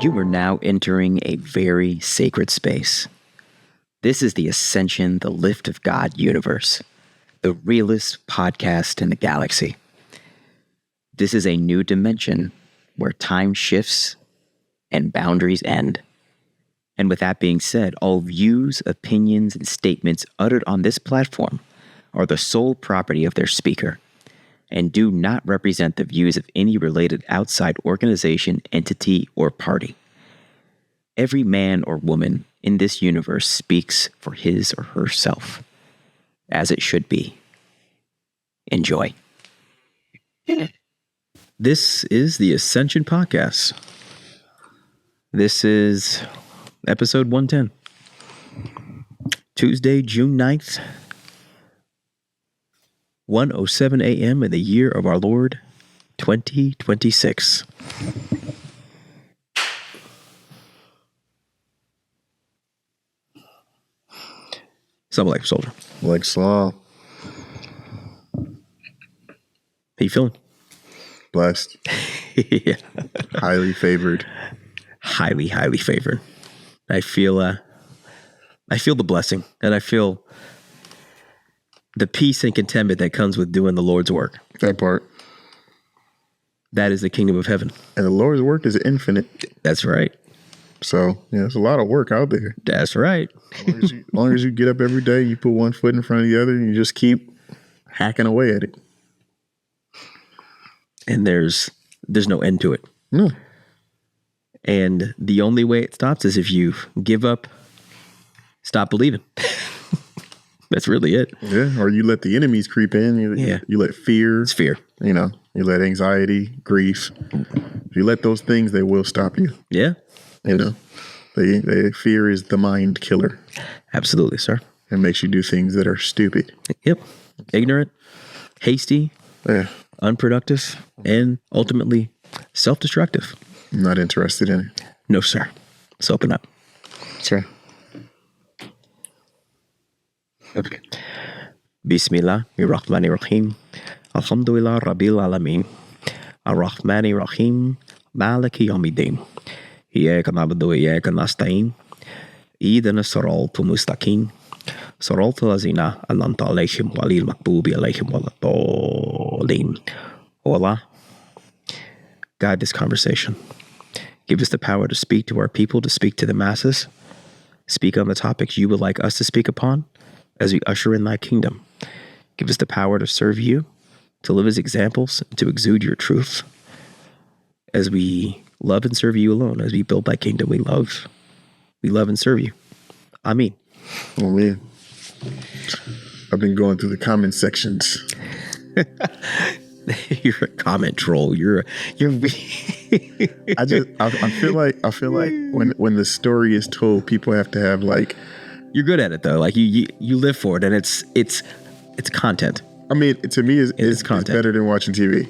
You are now entering a very sacred space. This is the Ascension, the Lift of God universe, the realest podcast in the galaxy. This is a new dimension where time shifts and boundaries end. And with that being said, all views, opinions, and statements uttered on this platform are the sole property of their speaker and do not represent the views of any related outside organization, entity, or party. Every man or woman in this universe speaks for his or herself, as it should be. Enjoy. This is the Ascension Podcast. This is episode 110. Tuesday, June 9th, 1:07 a.m. in the year of our Lord, 2026. Something like soldier. Like slaw. How you feeling? Blessed. Yeah. Highly favored. Highly favored. I feel the blessing, and I feel the peace and contentment that comes with doing the Lord's work. That part. That is the kingdom of heaven. And the Lord's work is infinite. That's right. So, yeah, there's a lot of work out there. That's right. As long as you get up every day, you put one foot in front of the other, and you just keep hacking away at it. And there's no end to it. No. And the only way it stops is if you give up, stop believing. That's really it. Yeah, or you let the enemies creep in. You let fear. It's fear. You let anxiety, grief. If you let those things, they will stop you. Yeah. Fear is the mind killer. Absolutely, sir. It makes you do things that are stupid. Yep. Ignorant, hasty, unproductive, and ultimately self-destructive. I'm not interested in it. No, sir. Let's open up. Sure. Okay. Bismillahirrahmanirrahim. Alhamdulillah Rabbil Alameen. Ar-Rahmanir-Rahim. Maliki Yawmiddin. Iyyaka na'budu wa iyyaka nasta'in. Ihdina as-siratal mustaqim. Siratal ladzina an'amta 'alaihim ghayril maghdubi 'alaihim waladdallin. Oh Allah, guide this conversation. Give us the power to speak to our people, to speak to the masses. Speak on the topics you would like us to speak upon as we usher in thy kingdom. Give us the power to serve you, to live as examples, to exude your truth. As we love and serve you alone, as we build thy kingdom, we love and serve you. Ameen. Oh, man. I've been going through the comment sections. You're a comment troll. You're I feel like when the story is told, people have to have like, you're good at it though. Like you live for it, and it's content. I mean, to me, it's content. It's better than watching TV.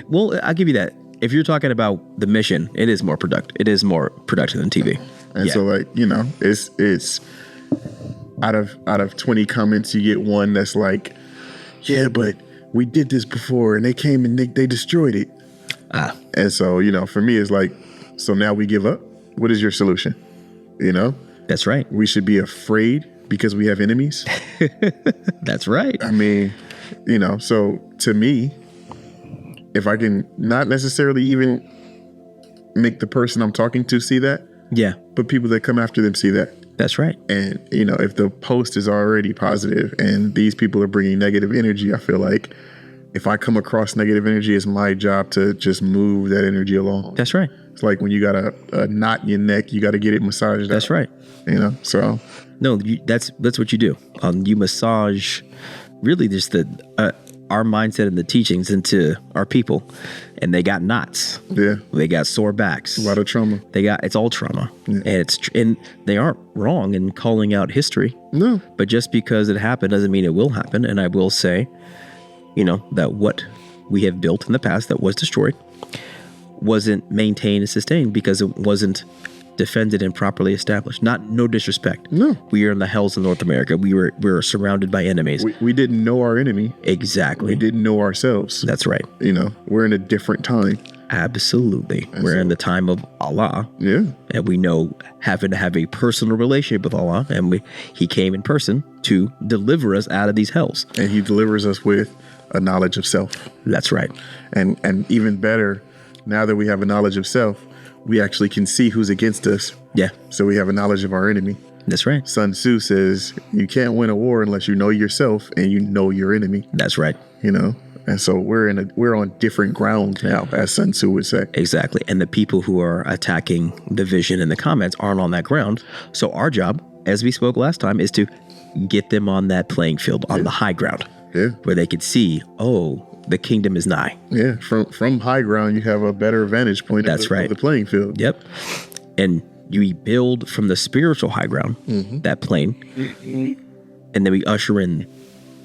Well, I'll give you that. If you're talking about the mission, it is more productive. It is more productive than TV. And so, like, it's out of 20 comments, you get one that's like, yeah, but we did this before, and they came and they destroyed it. And so, for me, it's like, so now we give up. What is your solution? That's right. We should be afraid because we have enemies. That's right. I mean, so to me, if I can not necessarily even make the person I'm talking to see that, yeah, but people that come after them see that. That's right. And, if the post is already positive and these people are bringing negative energy, I feel like if I come across negative energy, it's my job to just move that energy along. That's right. It's like when you got a knot in your neck, you got to get it massaged That's out. right. So. No, that's what you do. You massage really just our mindset and the teachings into our people, and they got knots. Yeah. They got sore backs. A lot of trauma. It's all trauma. Yeah. And they aren't wrong in calling out history. No. But just because it happened doesn't mean it will happen. And I will say, that what we have built in the past that was destroyed wasn't maintained and sustained because it wasn't defended and properly established. No disrespect. No. We are in the hells of North America. We were surrounded by enemies. We didn't know our enemy. Exactly. We didn't know ourselves. That's right. We're in a different time. Absolutely. We're in the time of Allah. Yeah. And we know having to have a personal relationship with Allah. And he came in person to deliver us out of these hells. And he delivers us with a knowledge of self. That's right. And even better, now that we have a knowledge of self, we actually can see who's against us. Yeah. So we have a knowledge of our enemy. That's right. Sun Tzu says you can't win a war unless you know yourself and you know your enemy. That's right. And so we're on different ground now, as Sun Tzu would say. Exactly. And the people who are attacking the vision in the comments aren't on that ground. So our job, as we spoke last time, is to get them on that playing field, on the high ground, where they could see, the kingdom is nigh. Yeah. From high ground, you have a better vantage point. That's right. Of the playing field. Yep. And we build from the spiritual high ground, that plane, and then we usher in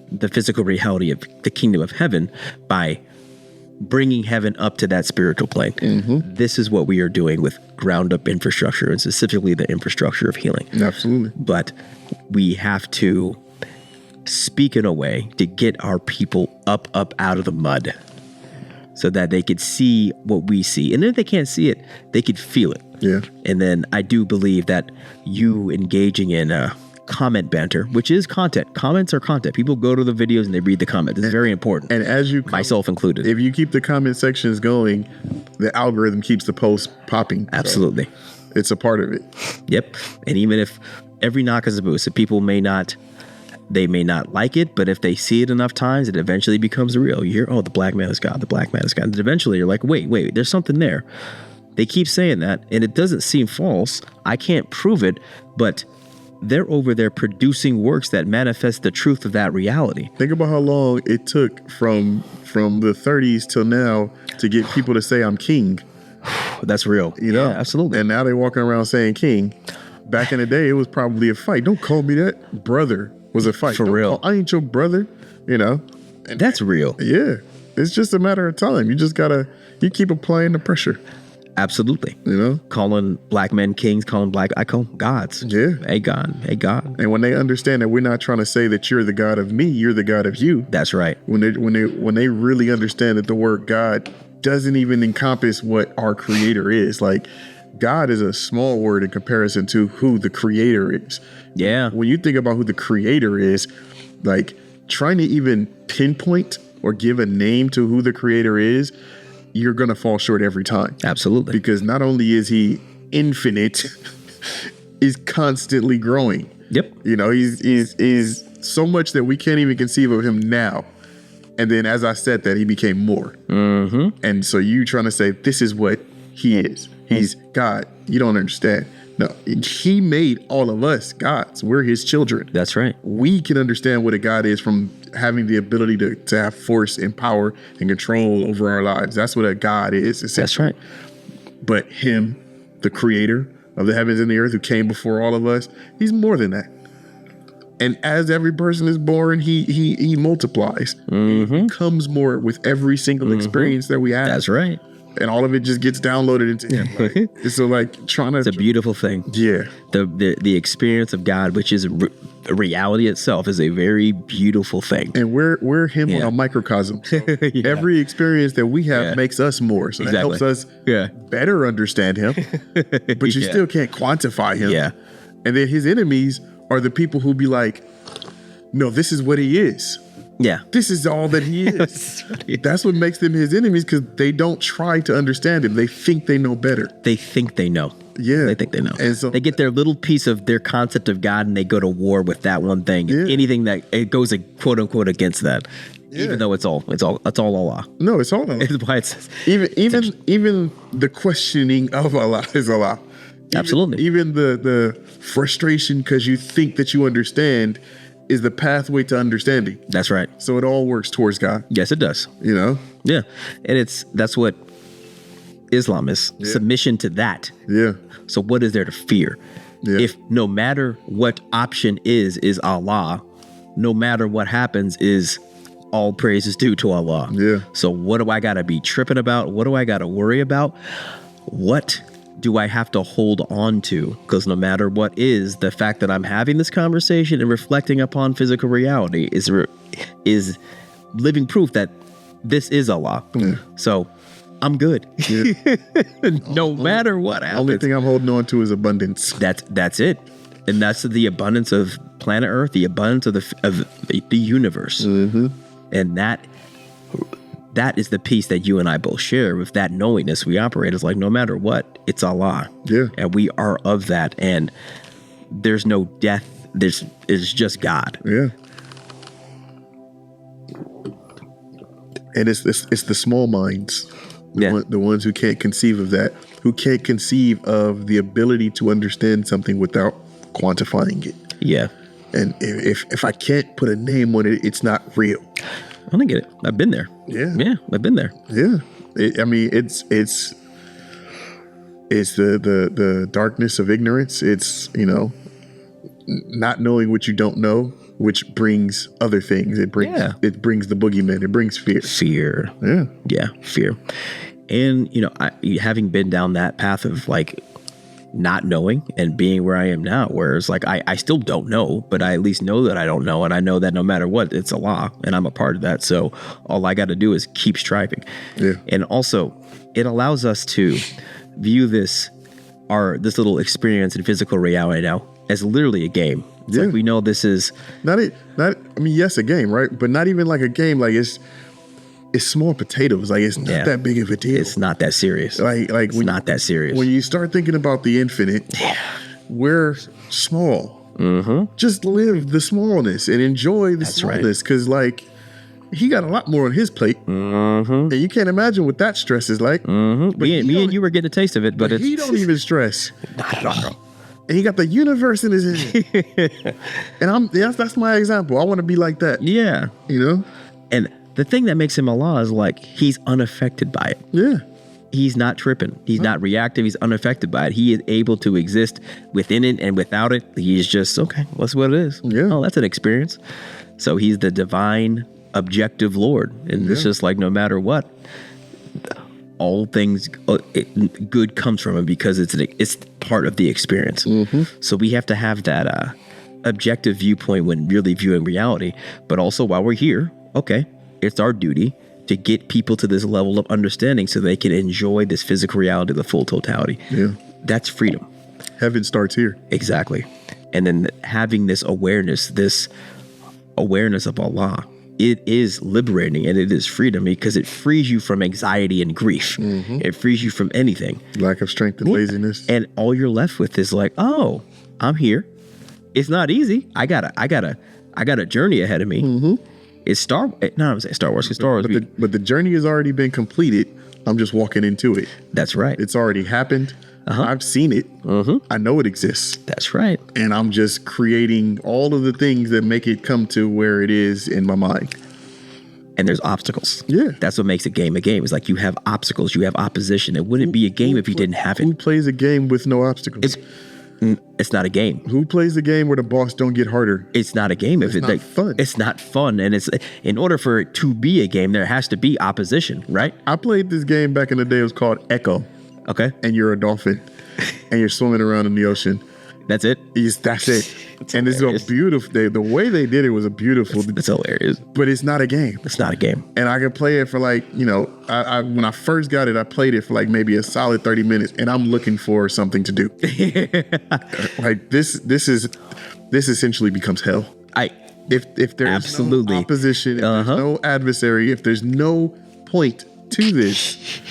the physical reality of the kingdom of heaven by bringing heaven up to that spiritual plane. This is what we are doing with ground up infrastructure, and specifically the infrastructure of healing. Absolutely. But we have to speak in a way to get our people up out of the mud so that they could see what we see. And if they can't see it, they could feel it. Yeah. And then I do believe that you engaging in comment banter, which is content. Comments are content. People go to the videos and they read the comments. It's very important. And as you myself included. If you keep the comment sections going, the algorithm keeps the post popping. Absolutely. So it's a part of it. Yep. And even if every knock is a boost, so people may not like it, but if they see it enough times, it eventually becomes real. You hear, the black man is God, the black man is God. And eventually you're like, wait, there's something there. They keep saying that, and it doesn't seem false. I can't prove it, but they're over there producing works that manifest the truth of that reality. Think about how long it took from the 30s till now to get people to say I'm king. That's real. Yeah, absolutely. And now they're walking around saying king. Back in the day, it was probably a fight. Don't call me that. Brother was a fight. For real. I ain't your brother, And that's real. Yeah. It's just a matter of time. You keep applying the pressure. Absolutely. Calling black men kings, I call them gods. Yeah. Hey, God. And when they understand that we're not trying to say that you're the God of me, you're the God of you. That's right. When they really understand that the word God doesn't even encompass what our creator is. Like, God is a small word in comparison to who the creator is. Yeah. When you think about who the creator is, like trying to even pinpoint or give a name to who the creator is, you're going to fall short every time. Absolutely. Because not only is he infinite, he's constantly growing. Yep. He's so much that we can't even conceive of him now. And then as I said that, he became more. And so you trying to say, this is what he is. He's God. You don't understand. No, he made all of us gods. We're his children. That's right. We can understand what a God is from having the ability to have force and power and control over our lives. That's what a God is. That's right. But him, the creator of the heavens and the earth who came before all of us, he's more than that. And as every person is born, he multiplies. He becomes more with every single experience that we have. That's right. And all of it just gets downloaded into him. It's a beautiful thing. Yeah. The experience of God, which is reality itself, is a very beautiful thing. And we're him on a microcosm. So every experience that we have makes us more. So that helps us better understand him. But you still can't quantify him. Yeah. And then his enemies are the people who be like, no, this is what he is. Yeah. This is all that he is. That's what makes them his enemies, because they don't try to understand him. They think they know better. They think they know. Yeah. They think they know. And so they get their little piece of their concept of God and they go to war with that one thing. Yeah. Anything that it goes quote unquote against that. Yeah. Even though it's all Allah. No, it's all Allah. It's why it's even the questioning of Allah is Allah. Absolutely. Even the frustration because you think that you understand is the pathway to understanding. That's right. So it all works towards God. Yes, it does. Yeah. And that's what Islam is. Yeah. Submission to that. Yeah. So what is there to fear? Yeah. If no matter what option is Allah, no matter what happens is all praise is due to Allah. Yeah. So what do I got to be tripping about? What do I got to worry about? What do I have to hold on to? Because no matter what is, the fact that I'm having this conversation and reflecting upon physical reality is living proof that this is Allah. Yeah. So I'm good. Yeah. No matter what happens. Only thing I'm holding on to is abundance. That's it. And that's the abundance of planet Earth, the abundance of the universe. Mm-hmm. And that is the peace that you and I both share. With that knowingness, we operate as like, no matter what, it's Allah. Yeah. And we are of that. And there's no death. It's just God. Yeah. And it's the small minds, the ones who can't conceive of that, who can't conceive of the ability to understand something without quantifying it. Yeah. And if I can't put a name on it, it's not real. I don't get it. I've been there. Yeah. Yeah, I've been there. Yeah. It's the darkness of ignorance. It's, not knowing what you don't know, which brings other things. It brings the boogeyman. It brings fear. Fear. Yeah. Yeah, fear. And, having been down that path of like not knowing and being where I am now, whereas like I still don't know, but I at least know that I don't know. And I know that no matter what, it's a law and I'm a part of that. So all I got to do is keep striving. Yeah. And also it allows us to view this little experience in physical reality now as literally a game. It's like we know this is yes, a game, right? But not even like a game. Like it's small potatoes. Like it's not that big of a deal. It's not that serious. Like it's not that serious. When you start thinking about the infinite, we're small. Mm-hmm. Just live the smallness and enjoy the smallness, because like he got a lot more on his plate, and you can't imagine what that stress is like. Mm-hmm. Me and you were getting a taste of it, but he don't even stress. Not at all. And he got the universe in his head. And that's my example. I want to be like that. Yeah. And the thing that makes him Allah is like he's unaffected by it. Yeah. He's not tripping. He's not reactive. He's unaffected by it. He is able to exist within it and without it. He's just, okay, that's what it is. Yeah. Oh, that's an experience. So he's the divine objective Lord. And it's just like no matter what, all things good comes from him because it's part of the experience. Mm-hmm. So we have to have that objective viewpoint when really viewing reality. But also while we're here, okay, it's our duty to get people to this level of understanding so they can enjoy this physical reality, the full totality. Yeah. That's freedom. Heaven starts here. Exactly. And then having this awareness of Allah, it is liberating and it is freedom because it frees you from anxiety and grief. Mm-hmm. It frees you from anything. Lack of strength and laziness. And all you're left with is like, oh, I'm here. It's not easy. I got a journey ahead of me. Mm-hmm. It's Star Wars. Because Star Wars. But the journey has already been completed. I'm just walking into it. That's right. It's already happened. Uh-huh. I've seen it. Mm-hmm. I know it exists. That's right. And I'm just creating all of the things that make it come to where it is in my mind. And there's obstacles. Yeah. That's what makes a game a game. It's like you have obstacles, you have opposition. It wouldn't be a game if you didn't have it. Who plays a game with no obstacles? It's not a game. Who plays a game where the boss don't get harder? It's not a game. It's not fun. It's not fun. And it's in order for it to be a game, there has to be opposition, right? I played this game back in the day. It was called Echo. Okay. And you're a dolphin. And you're swimming around in the ocean. That's it? That's it. And it's a beautiful, the way they did it was a beautiful. It's hilarious. But it's not a game. It's not a game. And I could play it for like, I when I first got it, I played it for like maybe a solid 30 minutes and I'm looking for something to do. Like this essentially becomes hell. If there's absolutely no opposition, if there's no adversary, if there's no point to this,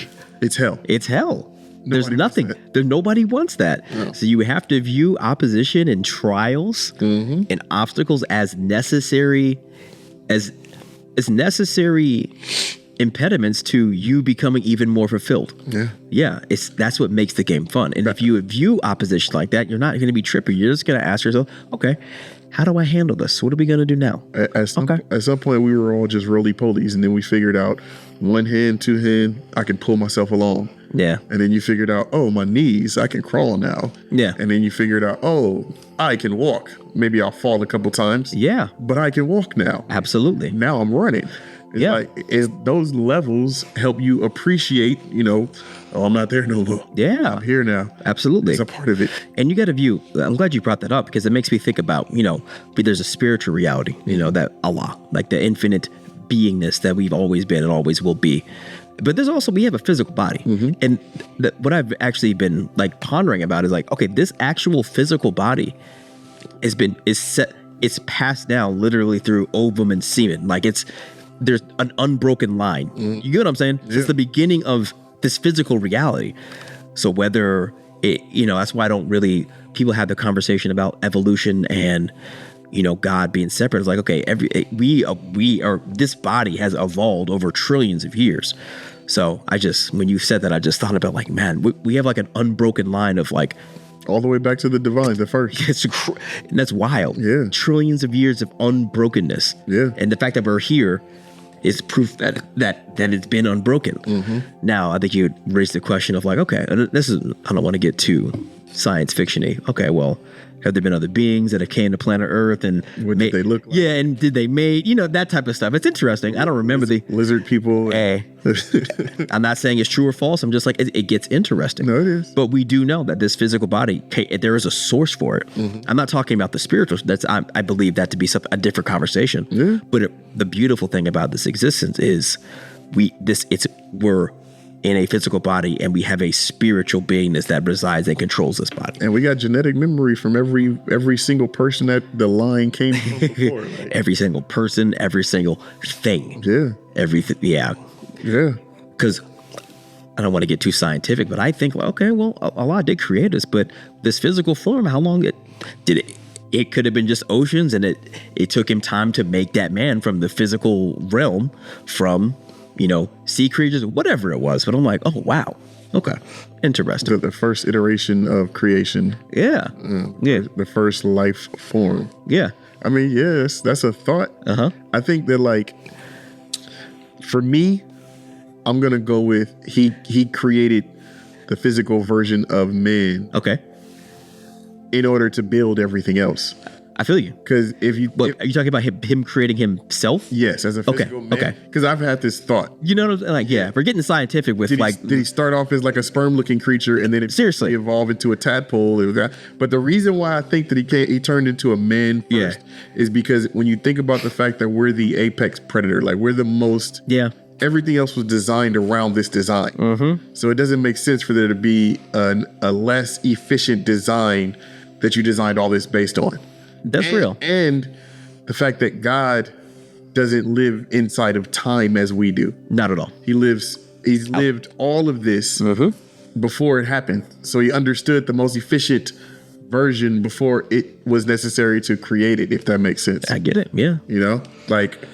it's hell. It's hell. There's nothing. Nobody wants that. No. So you have to view opposition and trials and obstacles as necessary, impediments to you becoming even more fulfilled. Yeah. That's what makes the game fun. And if you view opposition like that, you're not going to be trippy. You're just going to ask yourself, okay, how do I handle this? What are we going to do now? At some point, we were all just roly-polies, and then we figured out one hand, two hand, I can pull myself along. Yeah. And then you figured out, oh, my knees, I can crawl now. Yeah. And then you figured out, oh, I can walk. Maybe I'll fall a couple times. Yeah. But I can walk now. Absolutely. Now I'm running. It's those levels help you appreciate, I'm not there no more. Yeah. I'm here now. Absolutely. It's a part of it. And you got to view, I'm glad you brought that up because it makes me think about, there's a spiritual reality, that Allah, like the infinite beingness that we've always been and always will be. But there's also, we have a physical body. And what I've actually been like pondering about is like, okay, this actual physical body it's passed down literally through ovum and semen. Like there's an unbroken line. You get what I'm saying? Yeah. It's the beginning of this physical reality. So whether it, that's why people have the conversation about evolution and, God being separate. It's like, okay, this body has evolved over trillions of years. So when you said that, I just thought about like, man, we have like an unbroken line of like, all the way back to the divine, the first. And that's wild. Yeah. Trillions of years of unbrokenness. Yeah. And the fact that we're here is proof that it's been unbroken. Now, I think you raised the question of like, okay, I don't want to get too science fiction-y. Okay, well, have there been other beings that have came to planet Earth and what did they look like? Yeah, and did they mate? That type of stuff. It's interesting. I don't remember the lizard people. Hey, I'm not saying it's true or false. I'm just like it gets interesting. No, it is. But we do know that this physical body, there is a source for it. I'm not talking about the spiritual. I believe that to be a different conversation. Yeah. But the beautiful thing about this existence is we're in a physical body, and we have a spiritual beingness that resides and controls this body. And we got genetic memory from every single person that the line came from before. Like. Every single person, every single thing. Yeah. Everything. Yeah. Yeah. Because I don't want to get too scientific, but I think, okay, well, Allah did create us, but this physical form, how long did it? It could have been just oceans, and it took him time to make that man from the physical realm, from sea creatures, whatever it was. But I'm like, oh, wow. Okay. Interesting. The first iteration of creation. Yeah. Yeah. The first life form. Yeah. I mean, yes, that's a thought. I think that, like, for me, I'm going to go with he created the physical version of man. Okay. In order to build everything else. I feel you. Because are you talking about him creating himself? Yes, as a physical man. Okay. Because I've had this thought. You know what I'm saying? Like, yeah, we're getting scientific with did he start off as like a sperm-looking creature and then it seriously evolved into a tadpole? But the reason why I think that he turned into a man first is because when you think about the fact that we're the apex predator, like we're the most. Yeah. Everything else was designed around this design. So it doesn't make sense for there to be a less efficient design that you designed all this based on. That's real. And the fact that God doesn't live inside of time as we do. Not at all. He's lived all of this before it happened. So he understood the most efficient version before it was necessary to create it, if that makes sense. I get it. Yeah. Like,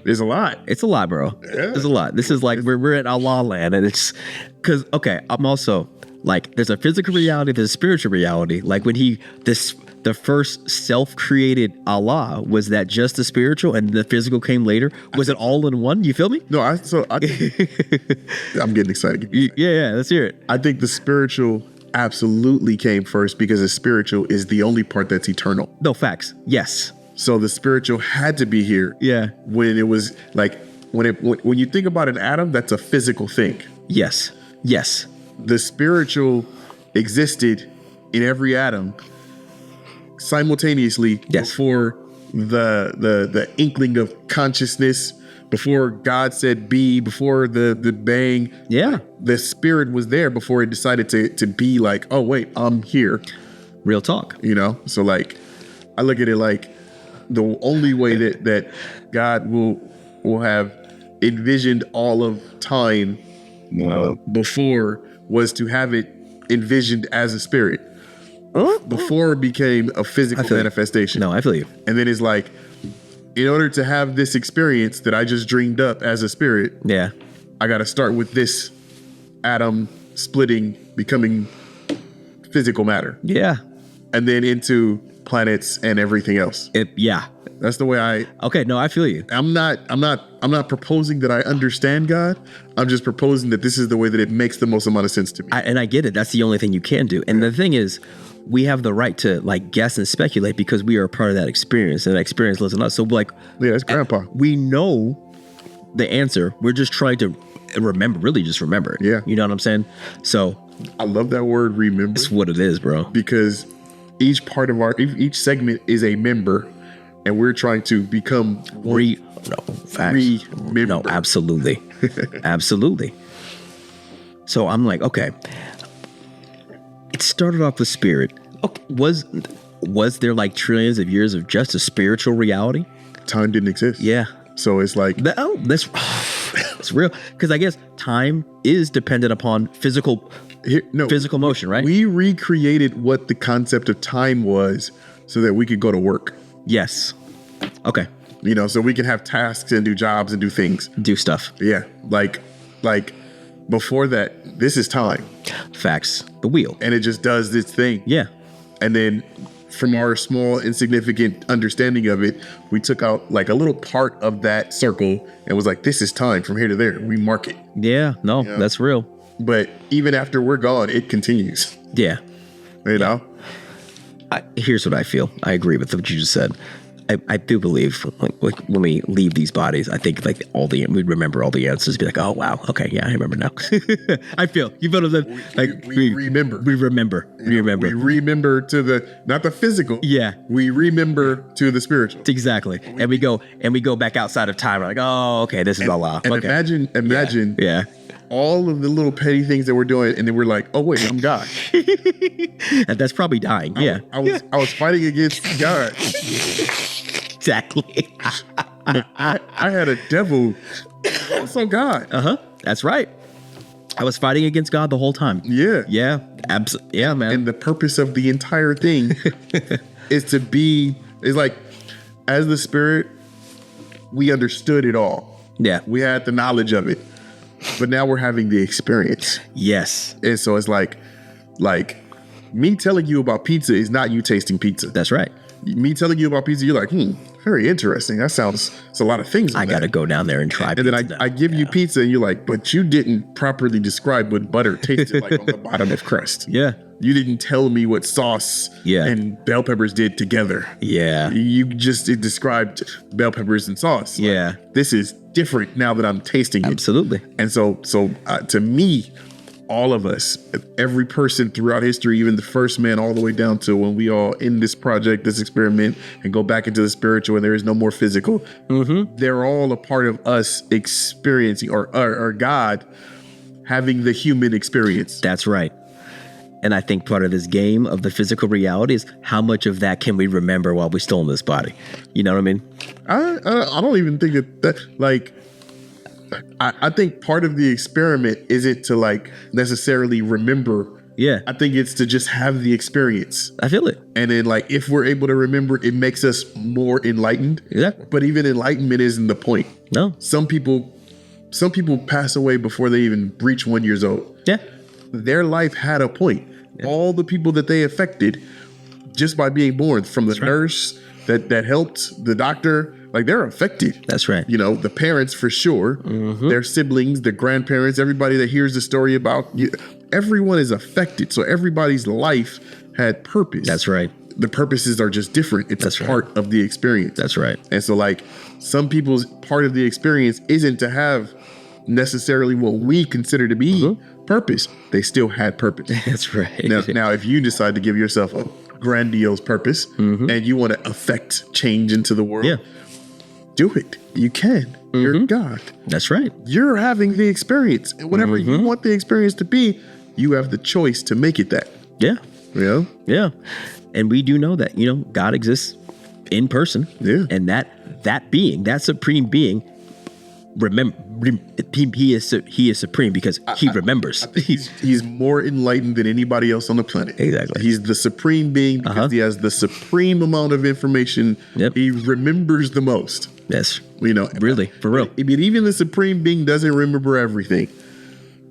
there's a lot. It's a lot, bro. Yeah. There's a lot. This is like we're at Allah land, and it's because, okay, I'm also like, there's a physical reality, there's a spiritual reality. Like when the first self-created Allah, was that just the spiritual and the physical came later? Was it all in one? You feel me? No, I'm getting excited. Yeah, let's hear it. I think the spiritual absolutely came first because the spiritual is the only part that's eternal. No, facts. Yes. So the spiritual had to be here. Yeah. When it was like, when you think about an atom, that's a physical thing. Yes. Yes. The spiritual existed in every atom simultaneously before the inkling of consciousness, before God said be, before the bang. Yeah. The spirit was there before it decided to be like, oh wait, I'm here. Real talk. So like, I look at it like the only way that God will have envisioned all of time before was to have it envisioned as a spirit. Before it became a physical manifestation. No, I feel you. And then it's like, in order to have this experience that I just dreamed up as a spirit, I got to start with this atom splitting, becoming physical matter. Yeah. And then into planets and everything else. That's the way Okay, no, I feel you. I'm not proposing that I understand God. I'm just proposing that this is the way that it makes the most amount of sense to me. And I get it. That's the only thing you can do. And the thing is, we have the right to like guess and speculate because we are a part of that experience, and that experience lives in us. So like, that's grandpa. We know the answer. We're just trying to remember it. Yeah. You know what I'm saying? So I love that word, remember. It's what it is, bro. Because each part of each segment is a member, and we're trying to become remember. No, absolutely. Absolutely. So I'm like, okay, it started off with spirit. Okay, was there like trillions of years of just a spiritual reality? Time didn't exist. Yeah. So it's like, That's real. Because I guess time is dependent upon physical motion, right? We recreated what the concept of time was so that we could go to work. Yes. Okay. So we can have tasks and do jobs and do things. Do stuff. Yeah. Like before that, this is time. Facts. The wheel. And it just does its thing. Yeah. And then from our small, insignificant understanding of it, we took out like a little part of that circle and was like, this is time from here to there. We mark it. Yeah. No, that's real. But even after we're gone, it continues. Yeah. You know? Here's what I feel. I agree with what you just said. I do believe like when we leave these bodies, I think like we'd remember all the answers. Be like, oh wow, okay, yeah, I remember now. I feel you feel like we remember. We remember. We remember. We remember to not the physical. Yeah. We remember to the spiritual. Exactly. And we go back outside of time. We're like, oh, okay, this is Allah. And okay. imagine. Yeah. All of the little petty things that we're doing, and then we're like, oh wait, I'm God. And that's probably dying. Yeah. I was fighting against God. Exactly. I had a devil. Also God. That's right. I was fighting against God the whole time. Yeah. Yeah. Yeah, man. And the purpose of the entire thing is like, as the spirit, we understood it all. Yeah. We had the knowledge of it. But now we're having the experience. Yes. And so it's like me telling you about pizza is not you tasting pizza. That's right. Me telling you about pizza, you're like, very interesting. It's a lot of things. I got to go down there and try pizza. And then I give you pizza and you're like, but you didn't properly describe what butter tasted like on the bottom of crust. Yeah. You didn't tell me what sauce and bell peppers did together. Yeah. You just described bell peppers and sauce. Yeah. Like, this is different now that I'm tasting it. Absolutely. And so to me, all of us, every person throughout history, even the first man all the way down to when we all in this project, this experiment, and go back into the spiritual and there is no more physical, they're all a part of us experiencing or God having the human experience. That's right. And I think part of this game of the physical reality is how much of that can we remember while we're still in this body? You know what I mean? I don't even think that like, I think part of the experiment isn't to like necessarily remember. Yeah. I think it's to just have the experience. I feel it. And then like, if we're able to remember, it makes us more enlightened. Exactly. But even enlightenment isn't the point. No. Some people pass away before they even reach 1 year old. Yeah. Their life had a point. Yeah. All the people that they affected just by being born, from the nurse that helped, the doctor, like they're affected. That's right. The parents for sure, their siblings, the grandparents, everybody that hears the story about you, everyone is affected. So everybody's life had purpose. That's right. The purposes are just different. It's a part of the experience. That's right. And so like some people's part of the experience isn't to have necessarily what we consider to be purpose. They still had purpose. That's right. Now, if you decide to give yourself a grandiose purpose and you want to affect change into the world, do it. You can. You're God. That's right. You're having the experience. And whatever you want the experience to be, you have the choice to make it that. Yeah. Yeah. Yeah. And we do know that, God exists in person. Yeah. And that being, that supreme being, he is supreme because he remembers. He's more enlightened than anybody else on the planet. Exactly. He's the supreme being because he has the supreme amount of information. Yep. He remembers the most. Yes. Really, for real. I mean, even the supreme being doesn't remember everything.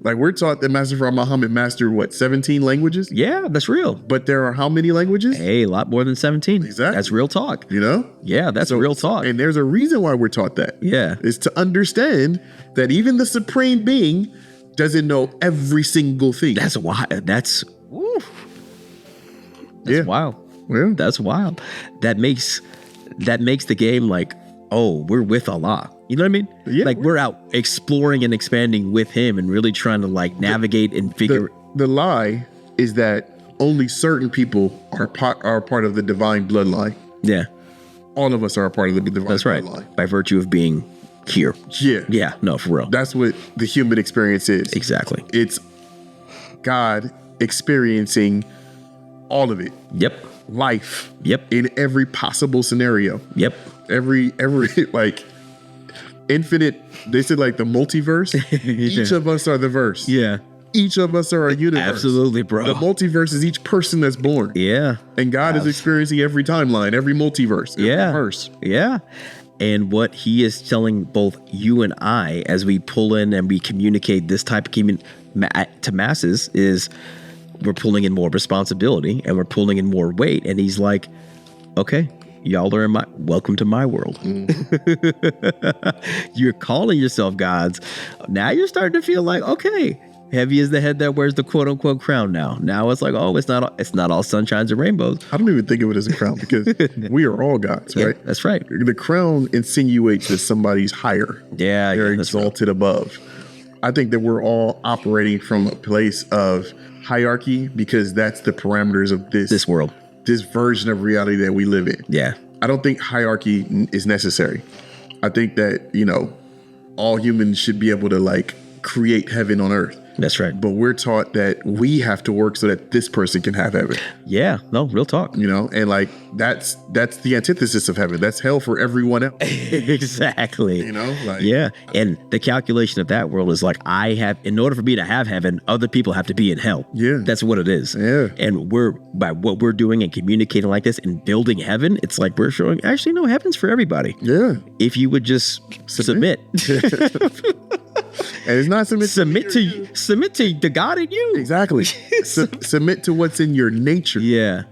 Like we're taught that Master Prophet Muhammad mastered 17 languages? Yeah, that's real. But there are how many languages? Hey, a lot more than 17. Exactly. That's real talk. Yeah, that's real talk. And there's a reason why we're taught that. Yeah. Is to understand that even the supreme being doesn't know every single thing. That's wild. That's wild. Yeah. That's wild. That makes the game like, oh, we're with Allah. You know what I mean? Yeah, like we're out exploring and expanding with him and really trying to like navigate and figure. The lie is that only certain people are part of the divine bloodline. Yeah. All of us are a part of the divine bloodline. Right. By virtue of being here. Yeah. Yeah. No, for real. That's what the human experience is. Exactly. It's God experiencing all of it. Yep. Life. Yep. In every possible scenario. Yep. Every like infinite, they said like the multiverse. Each of us are the verse. Yeah. Each of us are a universe. Absolutely, bro. The multiverse is each person that's born. Yeah. And God is experiencing every timeline, every multiverse, every verse. Yeah. And what he is telling both you and I as we pull in and we communicate this type of to masses is we're pulling in more responsibility and we're pulling in more weight. And he's like, okay, y'all are welcome to my world. You're calling yourself gods. Now you're starting to feel like, okay, heavy is the head that wears the quote unquote crown now. Now it's like, oh, it's not all sunshines and rainbows. I don't even think of it as a crown because we are all gods, right? That's right. The crown insinuates that somebody's higher. Yeah. They're exalted above. I think that we're all operating from a place of hierarchy because that's the parameters of this world, this version of reality that we live in. Yeah. I don't think hierarchy is necessary. I think that, all humans should be able to like create heaven on earth. That's right. But we're taught that we have to work so that this person can have heaven. Yeah. No, real talk. And like that's the antithesis of heaven. That's hell for everyone else. Exactly. Like, yeah. And the calculation of that world is like, in order for me to have heaven, other people have to be in hell. Yeah. That's what it is. Yeah. And by what we're doing and communicating like this and building heaven, it's like we're showing, actually, no, heaven's for everybody. Yeah. If you would just submit. And it's not submit to the God in you. Exactly. Submit to what's in your nature. Yeah.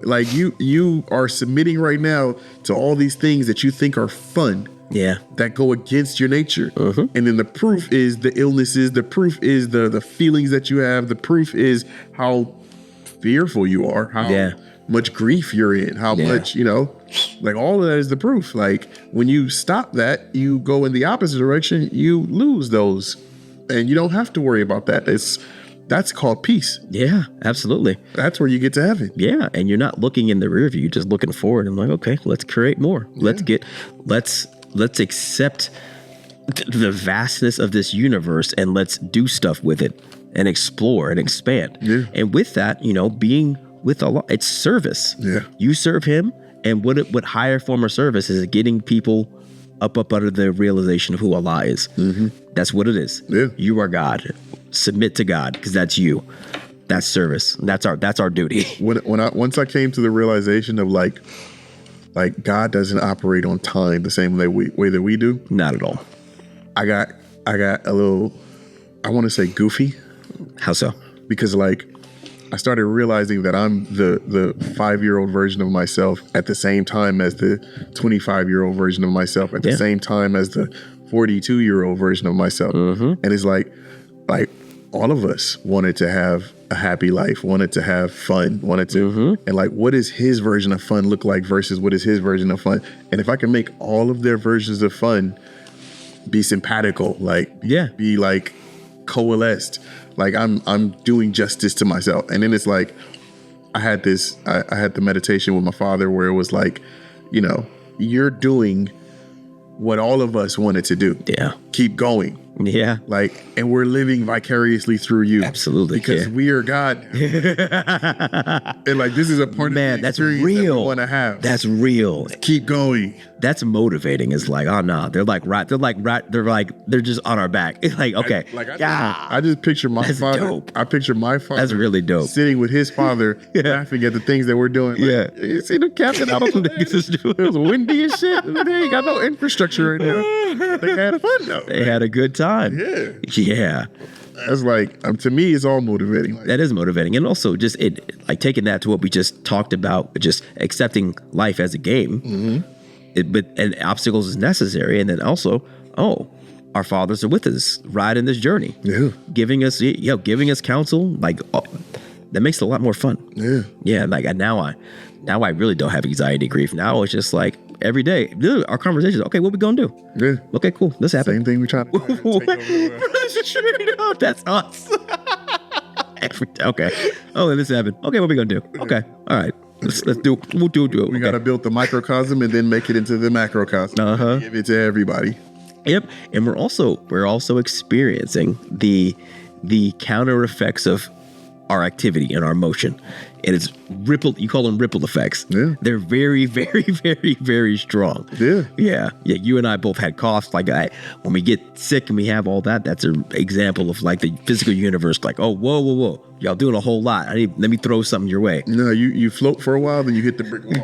Like you are submitting right now to all these things that you think are fun. Yeah. That go against your nature. And then the proof is the illnesses, the proof is the feelings that you have, the proof is how fearful you are, how much grief you're in, how much, like all of that is the proof. Like when you stop that, you go in the opposite direction, you lose those. And you don't have to worry about that. That's called peace. Yeah, absolutely. That's where you get to heaven. Yeah, and you're not looking in the rear view, you're just looking forward and like, okay, let's create more. Yeah. Let's accept the vastness of this universe and let's do stuff with it and explore and expand. Yeah. And with that, being with Allah, it's service. Yeah. You serve him, and what higher form of service is getting people up under the realization of who Allah is. That's what it is. Yeah. You are God. Submit to God because that's you. That's service. That's our duty. Once I came to the realization of like God doesn't operate on time the same way that we do. Not at all. I got a little, I want to say goofy. How so? Because like I started realizing that I'm the 5-year-old version of myself at the same time as the 25-year-old version of myself at the same time as the 42-year-old version of myself. And it's like all of us wanted to have a happy life, wanted to have fun, wanted to, and like, what does his version of fun look like versus what is his version of fun? And if I can make all of their versions of fun be simpatical, be like coalesced, like I'm doing justice to myself. And then it's like, I had the meditation with my father where it was like, you're doing what all of us wanted to do. Yeah. Keep going. Yeah. Like, and we're living vicariously through you. Absolutely. Because we are God. And like, this is a part of the that's experience real. that we want to have. That's real. Keep going. That's motivating. It's like, oh no, they're just on our back. It's like, okay. I just picture my father. Dope. I picture my father. That's really dope. Sitting with his father, laughing at the things that we're doing. Like, you see the captain out on the niggas is doing. It was windy and shit. They ain't got no infrastructure right now. They had fun though. They had a good time. Yeah. That's like, to me, it's all motivating. Like, that is motivating. And also just taking that to what we just talked about, just accepting life as a game. And obstacles is necessary. And then also, our fathers are with us, riding this journey. Yeah. Giving us counsel. Like, that makes it a lot more fun. Yeah. Yeah. Like now I really don't have anxiety, grief. Now it's just like every day, dude, our conversations. Okay, what we gonna do? Yeah. Okay, cool. This happened. Same thing we try to do. That's us. Okay. Oh, this happened. Okay, what we gonna do? Okay. All right. Let's do it. We'll do it. We gotta build the microcosm and then make it into the macrocosm. Give it to everybody. Yep. And we're also experiencing the counter effects of our activity and our motion. And it's you call them ripple effects. Yeah. They're very, very, very, very strong. Yeah. Yeah. You and I both had coughs. Like when we get sick and we have all that, that's an example of like the physical universe. Like, oh, whoa. Y'all doing a whole lot. Let me throw something your way. No, you float for a while, then you hit the brick wall.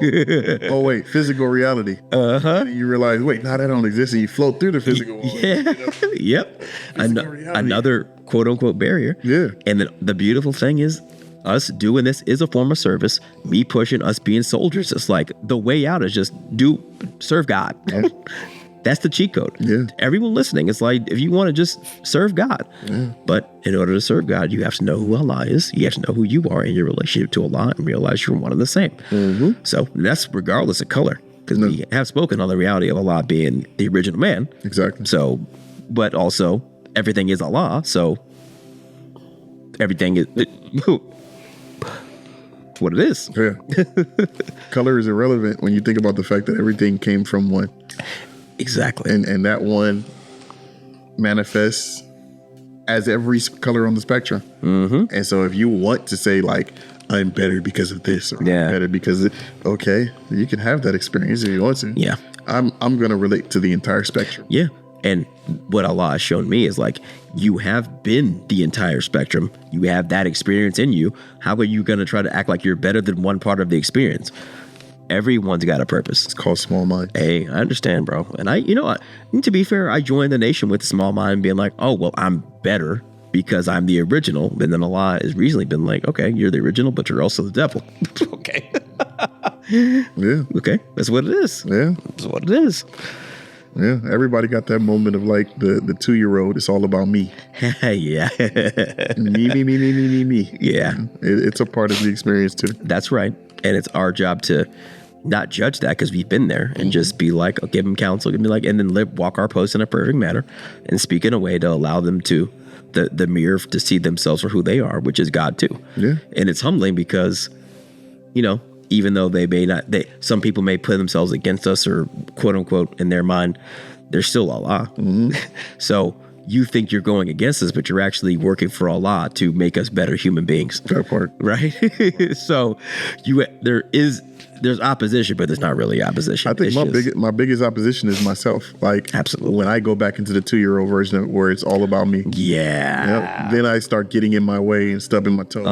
Oh, wait, physical reality. And you realize, wait, now that don't exist, and you float through the physical wall. Yeah. Yep. Another quote unquote barrier. Yeah. And then the beautiful thing is, us doing this is a form of service. Me pushing, us being soldiers. It's like the way out is just serve God. Yeah. That's the cheat code. Yeah. Everyone listening, it's like if you want to just serve God. Yeah. But in order to serve God, you have to know who Allah is. You have to know who you are in your relationship to Allah and realize you're one and the same. Mm-hmm. So that's regardless of color, because we have spoken on the reality of Allah being the original man. Exactly. So, but also everything is Allah. So everything is what it is. Yeah. Color is irrelevant when you think about the fact that everything came from one. Exactly. And that one manifests as every color on the spectrum. Mm-hmm. And so if you want to say like, I'm better because of this, or I'm better because okay, you can have that experience if you want to. Yeah. I'm going to relate to the entire spectrum. Yeah. And what Allah has shown me is like, you have been the entire spectrum. You have that experience in you. How are you going to try to act like you're better than one part of the experience? Everyone's got a purpose. It's called small mind. Hey, I understand, bro. And to be fair, I joined the nation with a small mind being like, oh, well, I'm better because I'm the original. And then Allah has recently been like, okay, you're the original, but you're also the devil. Okay. Yeah. Okay. That's what it is. Yeah. That's what it is. Yeah, everybody got that moment of like the 2-year-old. It's all about me. Yeah. me. Yeah. It's a part of the experience too. That's right. And it's our job to not judge that because we've been there and just be like, give them counsel, and then walk our post in a perfect manner and speak in a way to allow them to the mirror to see themselves for who they are, which is God too. Yeah. And it's humbling because, even though some people may put themselves against us or quote unquote in their mind, they're still Allah. Mm-hmm. So you think you're going against us, but you're actually working for Allah to make us better human beings. That part. Right? So there's opposition, but there's not really opposition. I think my biggest opposition is myself. Like, absolutely, when I go back into the 2-year-old version of where it's all about me. Yeah. Then I start getting in my way and stubbing my toes.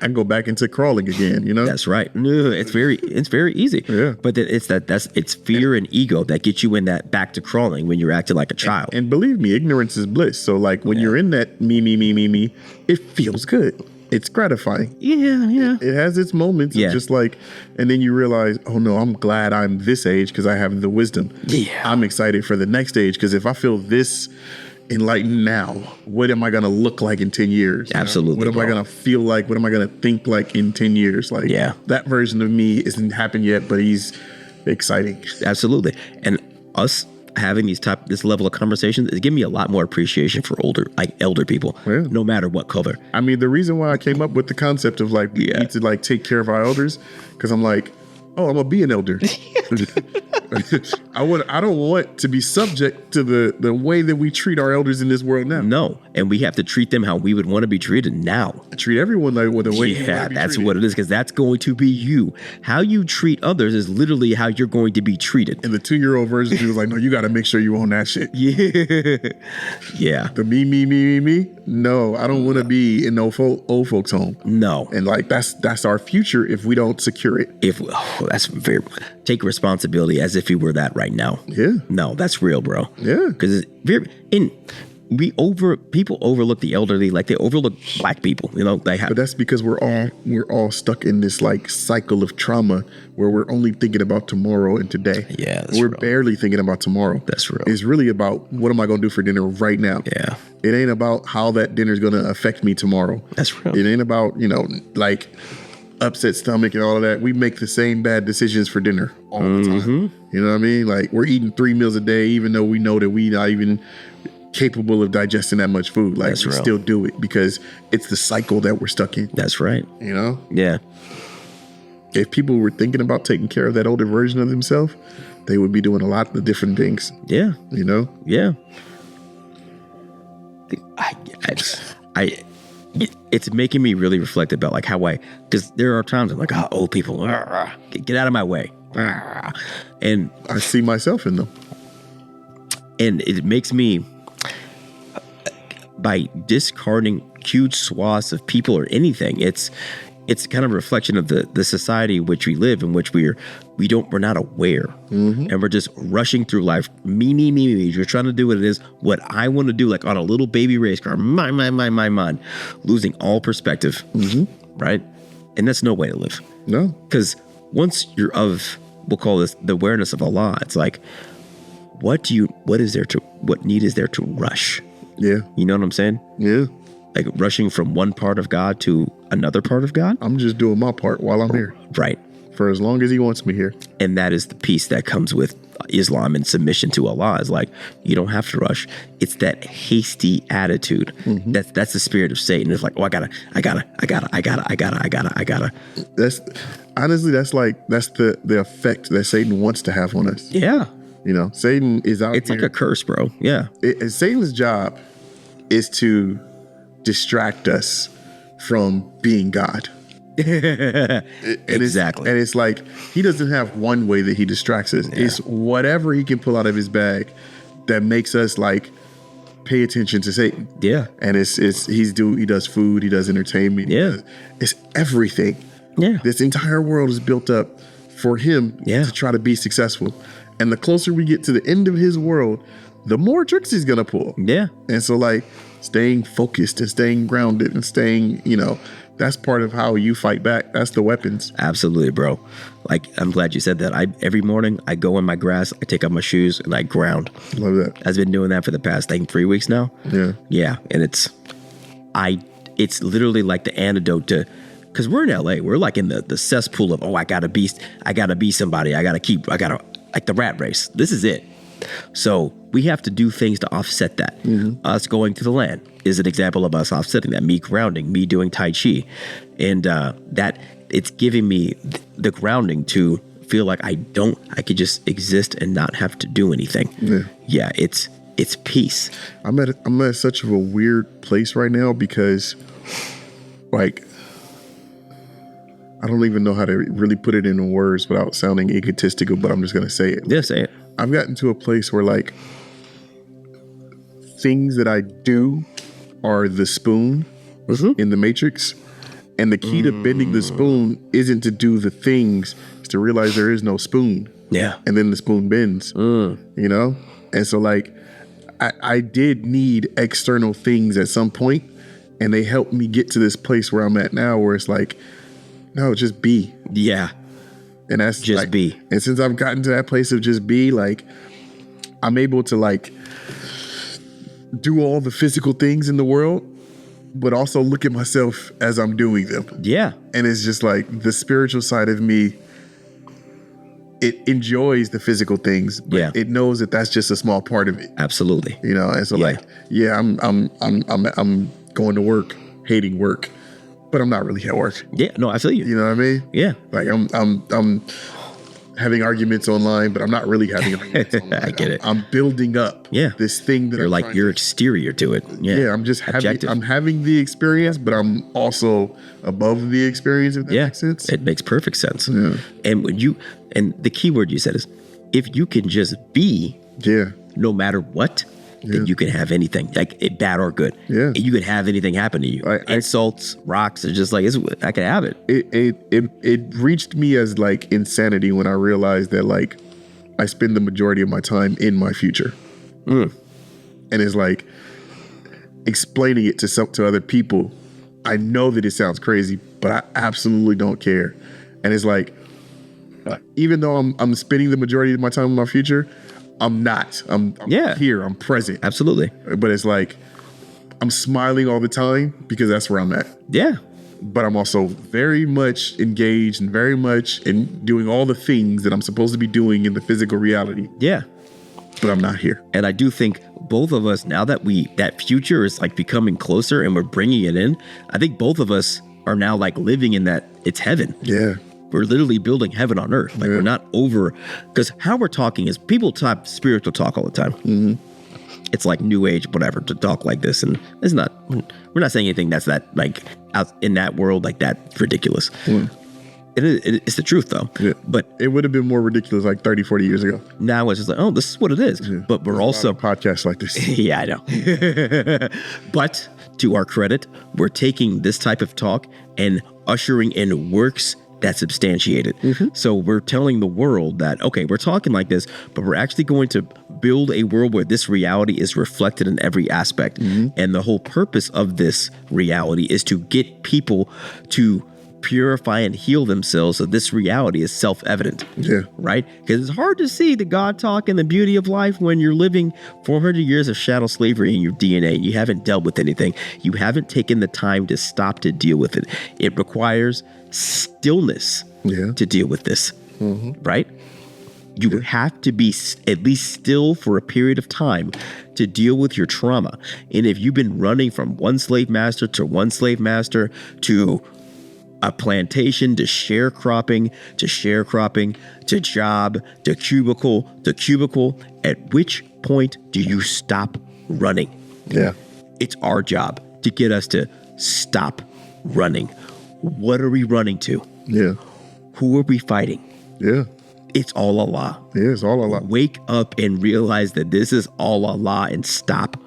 I go back into crawling again. That's right. No, it's very easy. Yeah. But it's fear and ego that get you in that back to crawling when you're acting like a child. And believe me, ignorance is bliss. So like when you're in that me, it feels good. It's gratifying. Yeah. It has its moments. Yeah. Just like, and then you realize, oh no, I'm glad I'm this age because I have the wisdom. Yeah. I'm excited for the next age because if I feel this enlightened now, what am I going to look like in 10 years? Absolutely. What am I going to feel like? What am I going to think like in 10 years? Like, that version of me isn't happened yet, but he's exciting. Absolutely. And us having this level of conversations is giving me a lot more appreciation for elder people, no matter what color. I mean, the reason why I came up with the concept of like, we need to like take care of our elders, because I'm like, oh, I'm gonna be an elder. I don't want to be subject to the way that we treat our elders in this world now. No, and we have to treat them how we would want to be treated now. Treat everyone like the way you want to be that's treated. what it is, because that's going to be you. How you treat others is literally how you're going to be treated. And the 2-year-old version, he was like, no, you got to make sure you own that shit. Yeah. The me. No, I don't want to be in no old folks' home. No. And like that's our future if we don't secure it. That's very take responsibility as if you were that right now. Yeah. No, that's real, bro. Yeah. Because it's very people overlook the elderly like they overlook black people. But that's because we're all stuck in this like cycle of trauma where we're only thinking about tomorrow and today. Yeah, we're real. Barely thinking about tomorrow. That's real. It's really about what am I going to do for dinner right now. Yeah. It ain't about how that dinner is going to affect me tomorrow. That's real. It ain't about like upset stomach and all of that. We make the same bad decisions for dinner all the time. You know what I mean? Like we're eating 3 meals a day, even though we know that we not even capable of digesting that much food. Like we still do it because it's the cycle that we're stuck in. That's right. Yeah. If people were thinking about taking care of that older version of themselves, they would be doing a lot of different things. Yeah. Yeah. it's making me really reflect about like how because there are times I'm like, old people, get out of my way. And I see myself in them. And it makes me, by discarding huge swaths of people or anything, it's kind of a reflection of the society in which we live, in which we're not aware, and we're just rushing through life. Me. You're trying to do what I want to do, like on a little baby race car. Mine, losing all perspective, right? And that's no way to live. No, because once you're we'll call this the awareness of Allah. It's like, what need is there to rush? Yeah, you know what I'm saying? Yeah. Like rushing from one part of God to another part of God. I'm just doing my part while I'm here. Right. For as long as he wants me here. And that is the peace that comes with Islam and submission to Allah. Is like, you don't have to rush. It's that hasty attitude. That's the spirit of Satan. It's like, oh, I gotta. That's honestly, that's the effect that Satan wants to have on us. Yeah. You know, Satan is out. It's like a curse, bro. Yeah. Satan's job is to distract us from being God. Exactly. And it's like, he doesn't have one way that he distracts us. Yeah. It's whatever he can pull out of his bag that makes us like pay attention to Satan. Yeah. And he does food, he does entertainment. Yeah. It's everything. Yeah. This entire world is built up for him to try to be successful. And the closer we get to the end of his world, the more tricks he's gonna pull. Yeah. And so like staying focused and staying grounded and staying, that's part of how you fight back. That's the weapons. Absolutely, bro. Like, I'm glad you said that. Every morning I go in my grass, I take off my shoes and I ground. Love that. I've been doing that for the past 3 weeks now. Yeah. Yeah. And it's literally like the antidote to, because we're in LA, we're like in the cesspool of, I gotta be somebody. I gotta like the rat race. This is it. So we have to do things to offset that. Us going to the land is an example of us offsetting that. Me grounding, me doing Tai Chi. And that it's giving me the grounding to feel like I could just exist and not have to do anything. Yeah, it's peace. I'm at such a weird place right now because like, I don't even know how to really put it into words without sounding egotistical, but I'm just going to say it. Yeah, say it. I've gotten to a place where like things that I do are the spoon in the Matrix. And the key to bending the spoon isn't to do the things, it's to realize there is no spoon. Yeah. And then the spoon bends, And so like, I did need external things at some point, and they helped me get to this place where I'm at now, where it's like, no, just be. Yeah. And that's just like, be. And since I've gotten to that place of just be, like, I'm able to like do all the physical things in the world, but also look at myself as I'm doing them. Yeah. And it's just like the spiritual side of me, it enjoys the physical things, but it knows that that's just a small part of it. Absolutely. And so like, I'm going to work, hating work, but I'm not really at work. Yeah, no, I feel you. You know what I mean? Yeah. Like I'm having arguments online, but I'm not really having arguments online. I get it. I'm building up this thing that you're exterior to it. Yeah. I'm just having the experience, but I'm also above the experience, if that makes sense. It makes perfect sense. Yeah. And the key word you said is, if you can just be, no matter what, then you can have anything, like bad or good. Yeah. You can have anything happen to you. Insults, rocks, it's just like, I can have it. It reached me as like insanity when I realized that like I spend the majority of my time in my future. And it's like explaining it to other people. I know that it sounds crazy, but I absolutely don't care. And it's like, even though I'm spending the majority of my time in my future, I'm not. I'm here. I'm present. Absolutely. But it's like, I'm smiling all the time because that's where I'm at. Yeah. But I'm also very much engaged and very much in doing all the things that I'm supposed to be doing in the physical reality. Yeah. But I'm not here. And I do think both of us, now that that future is like becoming closer and we're bringing it in, I think both of us are now like living in that it's heaven. Yeah. We're literally building heaven on earth. Like we're not over, because how we're talking is people talk spiritual talk all the time. it's like new age, whatever, to talk like this. And it's not, we're not saying anything that's that like out in that world, like that ridiculous. It's the truth though. Yeah. But it would have been more ridiculous like 30, 40 years ago. now it's just like, oh, this is what it is. Yeah. But we're also Podcasts like this. yeah, I know. But to our credit, we're taking this type of talk and ushering in works that's substantiated. So we're telling the world that, okay, we're talking like this, but we're actually going to build a world where this reality is reflected in every aspect. And the whole purpose of this reality is to get people to purify and heal themselves so this reality is self-evident. Yeah. Right? Because it's hard to see the God talk and the beauty of life when you're living 400 years of chattel slavery in your DNA and you haven't dealt with anything. You haven't taken the time to stop to deal with it. It requires stillness to deal with this. Right? You have to be at least still for a period of time to deal with your trauma. And if you've been running from one slave master to a plantation to sharecropping to job to cubicle, at which point do you stop running? Yeah. It's our job to get us to stop running. What are we running to? Yeah. Who are we fighting? Yeah. It's all Allah. Yeah, it's all a lot. Wake up and realize that this is all Allah and stop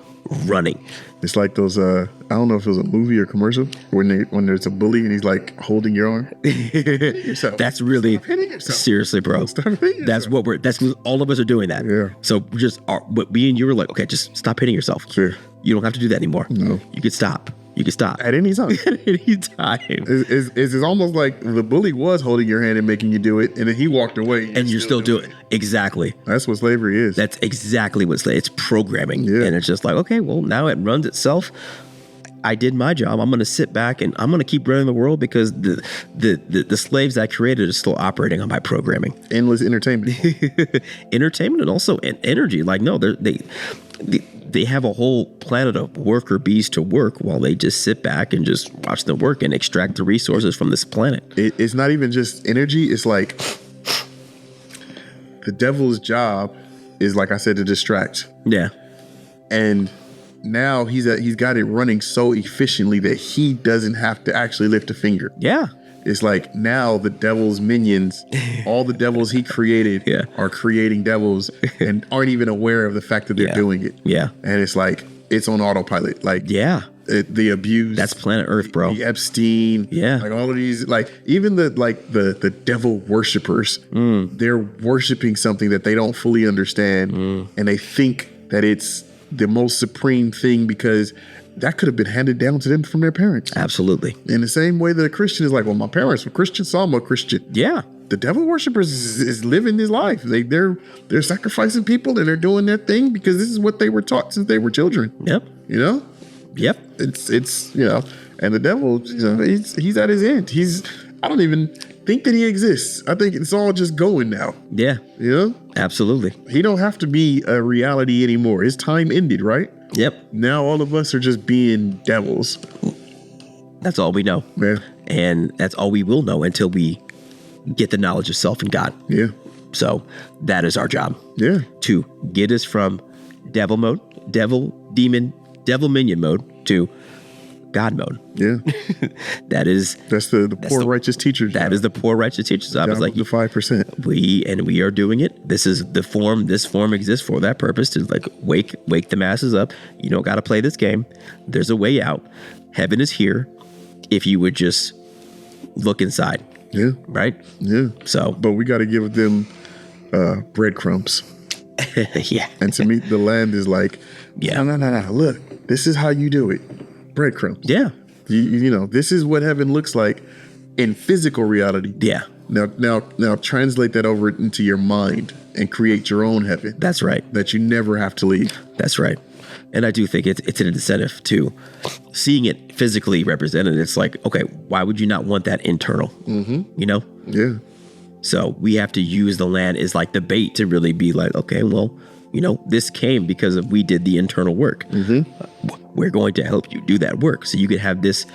running. It's like those I don't know if it was a movie or commercial when there's a bully and he's like holding your arm. That's really hitting yourself. seriously, bro. Stop hitting That's yourself. what that's all of us are doing that. Yeah. So we're just but me and you were like, okay, just stop hitting yourself. Sure. You don't have to do that anymore. No. You can stop. You can stop At any time. at any time. It's almost like the bully was holding your hand and making you do it, and then he walked away. And you're still doing it. Exactly. That's what slavery is. That's exactly what it's programming. Yeah. And it's just like, okay, well, now it runs itself. I did my job. I'm going to sit back and I'm going to keep running the world because the slaves I created are still operating on my programming. Endless entertainment. Entertainment and also energy. Like, no, they have a whole planet of worker bees to work while they just sit back and just watch them work and extract the resources from this planet. It's not even just energy. It's like the devil's job is, like I said, to distract. Yeah. And now he's got it running so efficiently that he doesn't have to actually lift a finger. Yeah. It's like now the devil's minions, all the devils he created are creating devils and aren't even aware of the fact that they're doing it. Yeah. And it's like, it's on autopilot. Like, the abuse. That's planet Earth, bro. The Epstein. Yeah. Like all of these, like even the devil worshipers, they're worshiping something that they don't fully understand. And they think that it's the most supreme thing because that could have been handed down to them from their parents. Absolutely. In the same way that a Christian is like, well, my parents were Christian, so I'm a Christian. Yeah. The devil worshipers is living his life. They're sacrificing people and they're doing their thing because this is what they were taught since they were children. Yep. You know? Yep. It's you know, and the devil, you know, he's at his end. I don't even think that he exists. I think it's all just going now. Yeah. You know? Absolutely. He don't have to be a reality anymore. His time ended, right? Yep. Now all of us are just being devils. That's all we know. Yeah. And that's all we will know until we get the knowledge of self and God. Yeah. So that is our job. Yeah. To get us from devil mode, devil minion mode to God mode. Yeah. That's the poor righteous teacher job. That is the poor righteous teacher's job. It's like the 5%. We are doing it. This is the form. This form exists for that purpose to like wake the masses up. You don't got to play this game. There's a way out. Heaven is here. If you would just look inside. Yeah. Right. Yeah. So, but we got to give them breadcrumbs. Yeah. And to me, the land is like, yeah. No. Look, this is how you do it. Breadcrumbs. Yeah. You know, this is what heaven looks like in physical reality. Yeah. Now translate that over into your mind and create your own heaven. That's right. That you never have to leave. That's right. And I do think it's an incentive to seeing it physically represented. It's like, okay, why would you not want that internal? Mm-hmm. You know? Yeah. So we have to use the land as like the bait to really be like, okay, well, you know, this came because we did the internal work. Mm-hmm. We're going to help you do that work so you can have this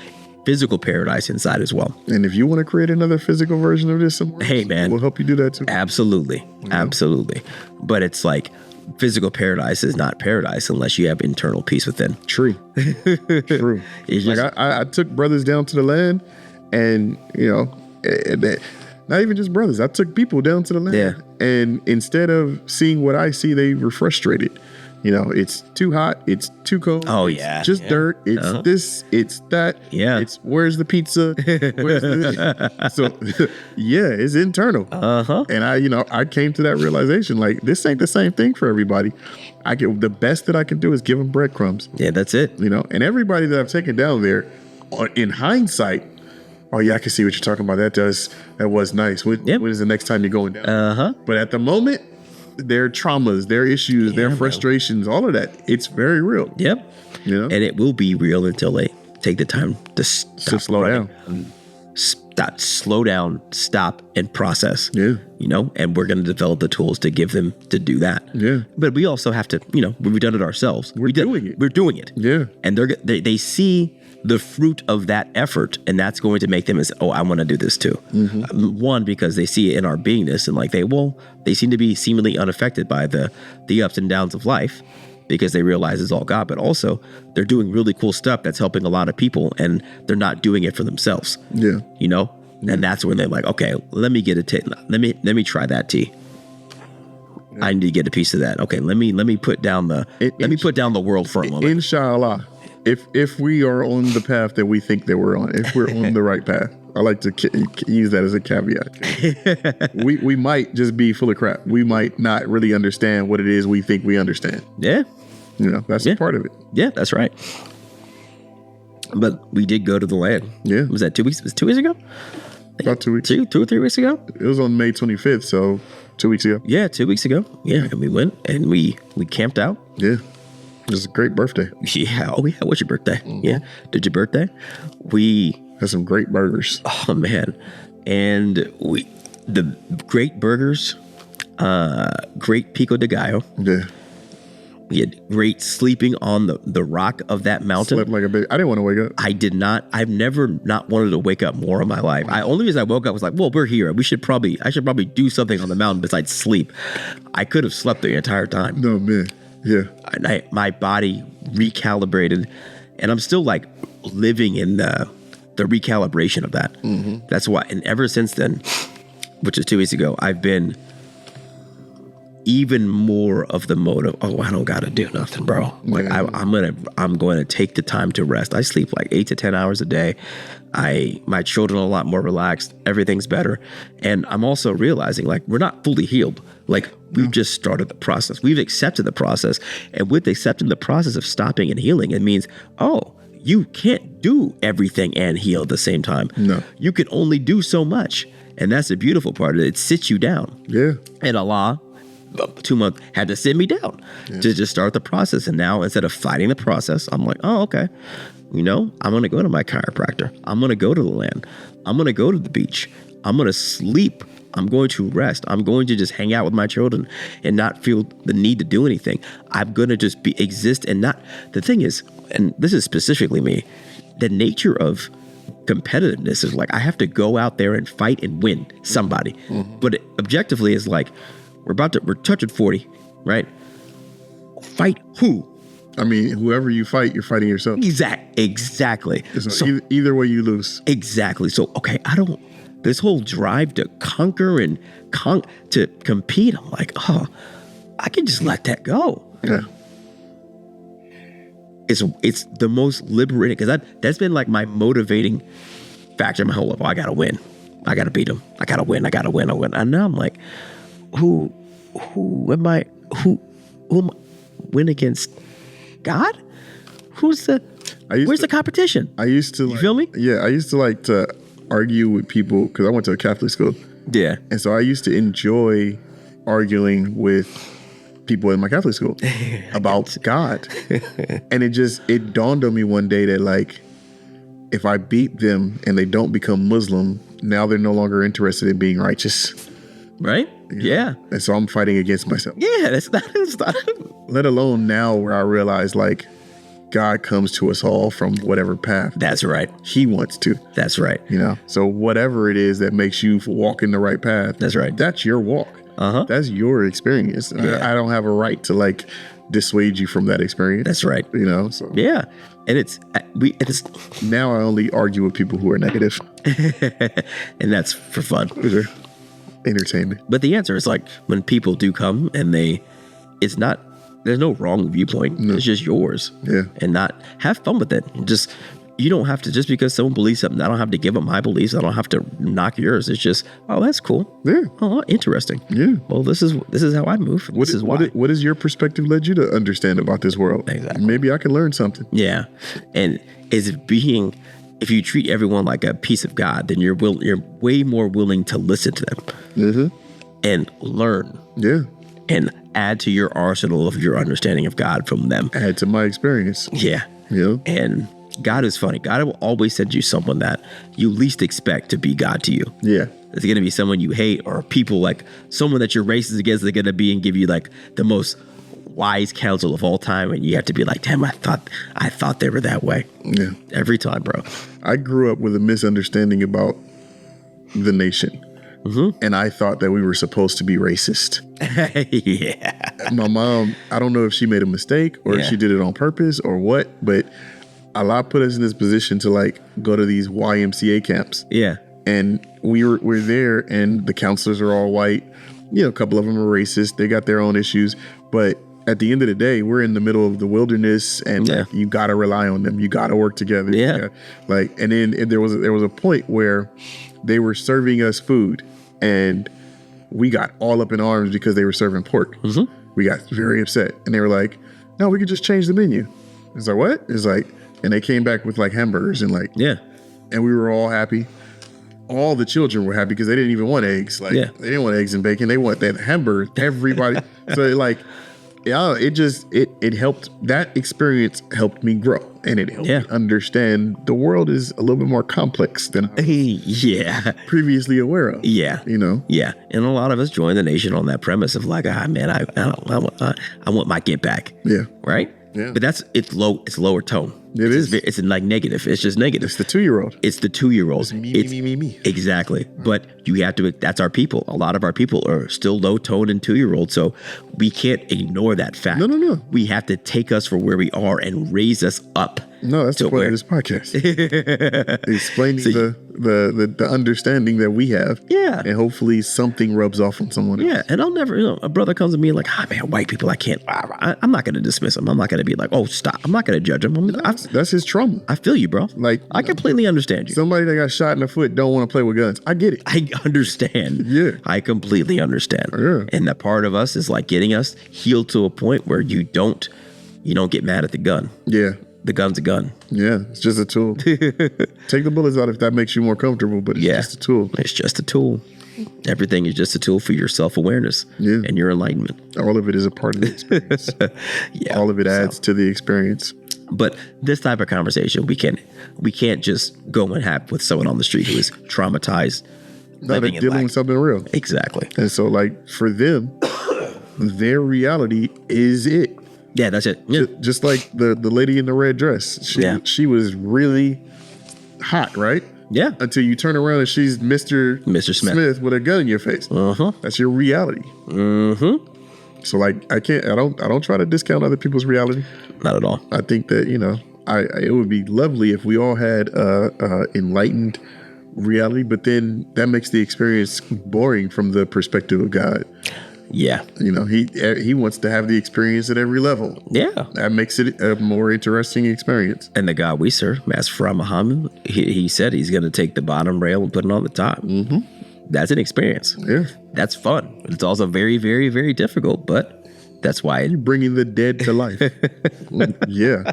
physical paradise inside as well. And if you want to create another physical version of this somewhere, hey man, we'll help you do that too. Absolutely. Mm-hmm. Absolutely. But it's like physical paradise is not paradise unless you have internal peace within. True. It's just, Like I took brothers down to the land, and not even just brothers. I took people down to the land, Yeah. and instead of seeing what I see, they were frustrated. It's too hot. It's too cold. Oh, it's yeah. just Yeah. dirt. It's this. It's that. Yeah. It's where's the pizza? Where's the, so yeah, it's internal. And I came to that realization, like, this ain't the same thing for everybody. The best that I can do is give them breadcrumbs. Yeah, that's it. And everybody that I've taken down there, in hindsight, oh yeah, I can see what you're talking about. That was nice. When is the next time you're going down? But at the moment, their traumas, their issues, their frustrations, all of that, it's very real. Yep. And it will be real until they take the time to slow down. Slow down, stop, and process. Yeah. And we're going to develop the tools to give them to do that. Yeah. But we also have to, we've done it ourselves. We're doing it. Yeah. And they see the fruit of that effort, and that's going to make them I want to do this too. One, because they see it in our beingness, and they seem to be seemingly unaffected by the ups and downs of life because they realize it's all God. But also, they're doing really cool stuff that's helping a lot of people, and they're not doing it for themselves. Yeah. And that's when they're like, okay, let me get a tea. Let me try that tea. Yeah. I need to get a piece of that. Okay, let me put down the world for a moment. Inshallah. If we are on the path that we think that we're on, if we're on the right path, I like to use that as a caveat. we might just be full of crap. We might not really understand what it is we think we understand. Yeah. That's a part of it. Yeah, that's right. But we did go to the land. Yeah. Was that 2 weeks? Was it 2 weeks ago? About 2 weeks. 2 or 3 weeks ago? It was on May 25th, so 2 weeks ago. Yeah, 2 weeks ago. Yeah, and we went and we camped out. Yeah. It was a great birthday. Yeah. Oh, yeah. What's your birthday? Yeah. Did your birthday? We had some great burgers. Oh, man. And the great burgers, great pico de gallo. Yeah. We had great sleeping on the rock of that mountain. Slept like a baby. I didn't want to wake up. I did not. I've never not wanted to wake up more in my life. Only as I woke up was like, well, we're here. I should probably do something on the mountain besides sleep. I could have slept the entire time. No, man. Yeah. And my body recalibrated, and I'm still like living in the recalibration of that. Mm-hmm. That's why. And ever since then, which is 2 weeks ago, I've been even more of the mode of, I don't gotta do nothing, bro. Like I'm going to take the time to rest. I sleep like 8 to 10 hours a day. My children are a lot more relaxed. Everything's better. And I'm also realizing, like, we're not fully healed. Like, we've just started the process. We've accepted the process. And with accepting the process of stopping and healing, it means, you can't do everything and heal at the same time. No. You can only do so much. And that's the beautiful part of it. It sits you down. Yeah. And Allah, 2 months, had to sit me down to just start the process. And now, instead of fighting the process, I'm like, okay. I'm going to go to my chiropractor. I'm going to go to the land. I'm going to go to the beach. I'm going to sleep. I'm going to rest. I'm going to just hang out with my children and not feel the need to do anything. I'm going to just exist and not. The thing is, and this is specifically me, the nature of competitiveness is like, I have to go out there and fight and win somebody. Mm-hmm. But objectively is like, we're touching 40, right? Fight who? I mean, whoever you fight, you're fighting yourself. Exactly. So either way you lose. Exactly. So, okay, this whole drive to conquer and to compete, I'm like, I can just let that go. Yeah. It's the most liberating, because that's been like my motivating factor my whole life. I gotta win. I gotta beat them. I gotta win. And now I'm like, who am I win against? God? Where's the competition? I used to, you feel me? Yeah, I used to like to argue with people because I went to a Catholic school. Yeah. And so I used to enjoy arguing with people in my Catholic school about God. And it dawned on me one day that, like, if I beat them and they don't become Muslim, now they're no longer interested in being righteous. Right? Yeah. And so I'm fighting against myself. Yeah, that's not. Let alone now where I realize, like, God comes to us all from whatever path. That's right. He wants to. That's right. So whatever it is that makes you walk in the right path. That's right. That's your walk. That's your experience. I don't have a right to like dissuade you from that experience. That's right. You know, so Yeah. And it's now I only argue with people who are negative. and that's for fun. Entertainment. But the answer is like when people do come and there's no wrong viewpoint. It's just yours. Yeah. And not have fun with it. You don't have to, just because someone believes something, I don't have to give up my beliefs. I don't have to knock yours. It's just, oh, that's cool. Yeah. Oh, interesting. Yeah. Well, this is how I move. This is why. What is your perspective led you to understand about this world? Exactly. Maybe I can learn something. Yeah. And if you treat everyone like a piece of God, then you're way more willing to listen to them and learn. Yeah. And add to your arsenal of your understanding of God from them. Add to my experience. Yeah. Yeah. And God is funny. God will always send you someone that you least expect to be God to you. Yeah. It's going to be someone you hate, or people like someone that you're racist against. They're going to be and give you like the most wise counsel of all time. And you have to be like, damn, I thought they were that way. Yeah. Every time, bro. I grew up with a misunderstanding about the nation. And I thought that we were supposed to be racist. Yeah. My mom, I don't know if she made a mistake or if she did it on purpose or what, but Allah put us in this position to like go to these YMCA camps. Yeah. And we're there, and the counselors are all white. You know, a couple of them are racist. They got their own issues. But at the end of the day, we're in the middle of the wilderness, and like, you got to rely on them. You got to work together. Yeah. Like, and then there was a point where they were serving us food, and we got all up in arms because they were serving pork. We got very upset, and they were like, "No, we could just change the menu." It's like, what? It's like, and they came back with like hamburgers and like, and we were all happy. All the children were happy because they didn't even want eggs. Like, they didn't want eggs and bacon. They want that hamburger. Everybody. So like, it helped. That experience helped me grow, and it helped me understand the world is a little bit more complex than I was previously aware of. Yeah. You know? Yeah. And a lot of us join the nation on that premise of like, man, I want my get back. Yeah. Right? Yeah. But it's lower tone. It's like negative. It's just negative. It's the 2-year-old. It's the 2-year-old. It's me. Exactly. But you have to, that's our people. A lot of our people are still low tone and 2-year-old. So we can't ignore that fact. No. We have to take us for where we are and raise us up. No, that's the point of this podcast. Explaining the understanding that we have. Yeah. And hopefully something rubs off on someone else. Yeah. And I'll never, a brother comes to me like, man, white people, I can't, I'm not going to dismiss them. I'm not going to be like, oh, stop. I'm not going to judge them. That's his trauma. I feel you, bro. Like, I completely understand you. Somebody that got shot in the foot don't want to play with guns. I get it. I understand. Yeah. I completely understand. Yeah. And that part of us is like getting us healed to a point where you don't get mad at the gun. Yeah. The gun's a gun. Yeah. It's just a tool. Take the bullets out if that makes you more comfortable, but it's just a tool. It's just a tool. Everything is just a tool for your self-awareness and your enlightenment. All of it is a part of the experience. All of it adds to the experience. But this type of conversation, we can't just go and have with someone on the street who is traumatized. No, they're dealing with something real. Exactly. And so, like, for them, their reality is it. Yeah, that's it. Yeah. Just like the lady in the red dress. She was really hot, right? Yeah. Until you turn around and she's Mr. Smith with a gun in your face. That's your reality. So like I don't try to discount other people's reality. Not at all. I think that, it would be lovely if we all had enlightened reality, but then that makes the experience boring from the perspective of God. Yeah. He wants to have the experience at every level. Yeah. That makes it a more interesting experience. And the God we serve, Master Muhammad, he said he's going to take the bottom rail and put it on the top. That's an experience. Yeah. That's fun. It's also very, very, very difficult, but that's why bringing the dead to life. Yeah.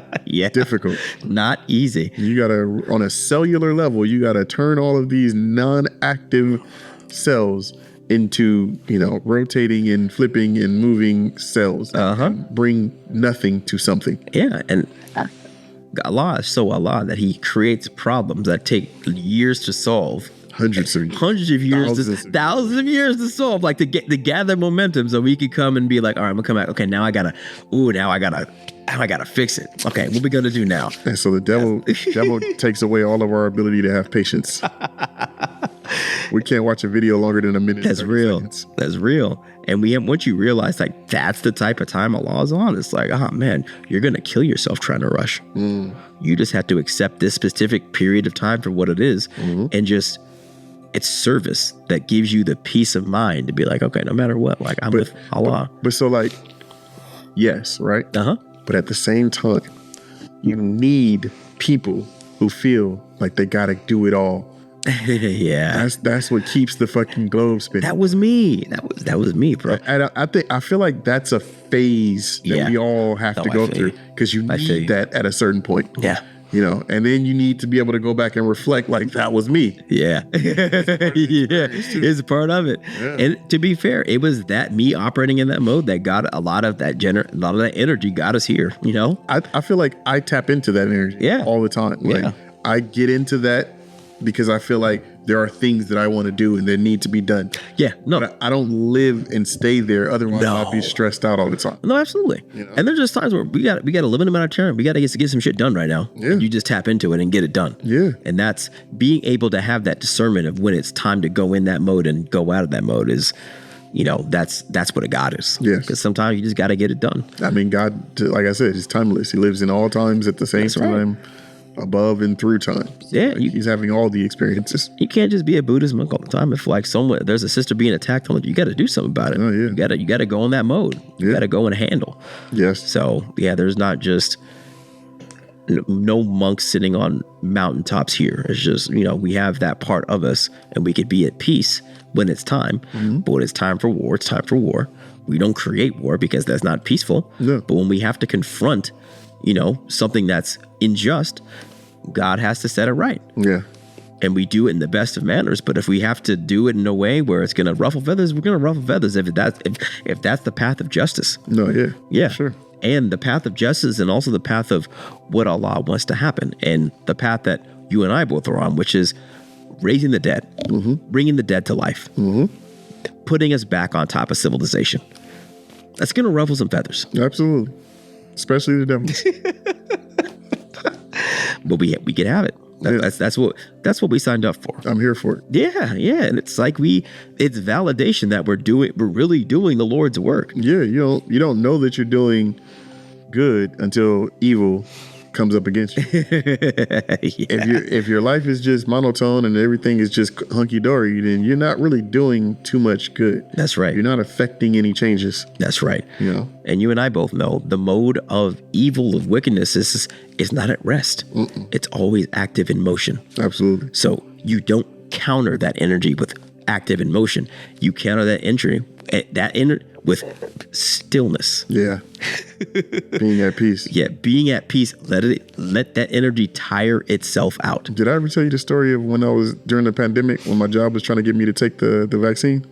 Difficult. Not easy. You got to, on a cellular level, you got to turn all of these non-active cells into, rotating and flipping and moving cells. And bring nothing to something. Yeah. And Allah is so Allah that he creates problems that take years to solve. Hundreds of years, thousands of years to solve, like to gather momentum, so we could come and be like, all right, I'm gonna come back. Okay, now I gotta fix it. Okay, what we gonna do now? And so the devil takes away all of our ability to have patience. We can't watch a video longer than a minute. That's and 30 real. seconds. That's real. And once you realize like that's the type of time Allah's on, it's like, oh man, you're gonna kill yourself trying to rush. You just have to accept this specific period of time for what it is, and just it's service that gives you the peace of mind to be like, okay, no matter what, like I'm with Allah. But so like, yes, right? But at the same time, you need people who feel like they gotta do it all. Yeah. That's what keeps the fucking globe spinning. That was me. That was me, bro. And I feel like that's a phase that we all have to go through, because you need that at a certain point. Yeah. You know, and then you need to be able to go back and reflect like that was me. Yeah. Yeah. It's a part of it. Yeah. And to be fair, it was that me operating in that mode that got a lot of that energy got us here, you know? I feel like I tap into that energy all the time. Like, I get into that because I feel like there are things that I want to do and that need to be done. Yeah, no. But I don't live and stay there. Otherwise, I'd be stressed out all the time. No, absolutely. You know? And there's just times where we got a limited amount of time. We got to get some shit done right now. Yeah. And you just tap into it and get it done. Yeah. And that's being able to have that discernment of when it's time to go in that mode and go out of that mode is, you know, that's what a God is. Yes. Because sometimes you just got to get it done. I mean, God, like I said, he's timeless. He lives in all times at the same time. Right. Above and through time. Yeah. Like he's having all the experiences. You can't just be a Buddhist monk all the time. If like there's a sister being attacked, you got to do something about it. Oh, yeah. You got to go in that mode. You got to go and handle. Yes. So yeah, there's not just no monks sitting on mountaintops here. It's just, you know, we have that part of us and we could be at peace when it's time. But when it's time for war, it's time for war. We don't create war because that's not peaceful. No. But when we have to confront, you know, something that's unjust, God has to set it right. Yeah. And we do it in the best of manners. But if we have to do it in a way where it's going to ruffle feathers, we're going to ruffle feathers if that's the path of justice. No, yeah. Yeah. Sure. And the path of justice, and also the path of what Allah wants to happen, and the path that you and I both are on, which is raising the dead, bringing the dead to life, putting us back on top of civilization. That's going to ruffle some feathers. Absolutely. Especially the devils. But we can have it. That's what we signed up for. I'm here for it. Yeah, and it's like it's validation that we're really doing the Lord's work. Yeah, you don't know that you're doing good until evil comes up against you. If your life is just monotone and everything is just hunky dory, then you're not really doing too much good. That's right. You're not affecting any changes. That's right. You know, and you and I both know the mode of evil, of wickedness is not at rest. It's always active in motion. Absolutely. So you don't counter that energy with active in motion. You counter that energy with stillness. Yeah. Being at peace. Yeah, being at peace. Let that energy tire itself out. Did I ever tell you the story of when I was during the pandemic when my job was trying to get me to take the vaccine?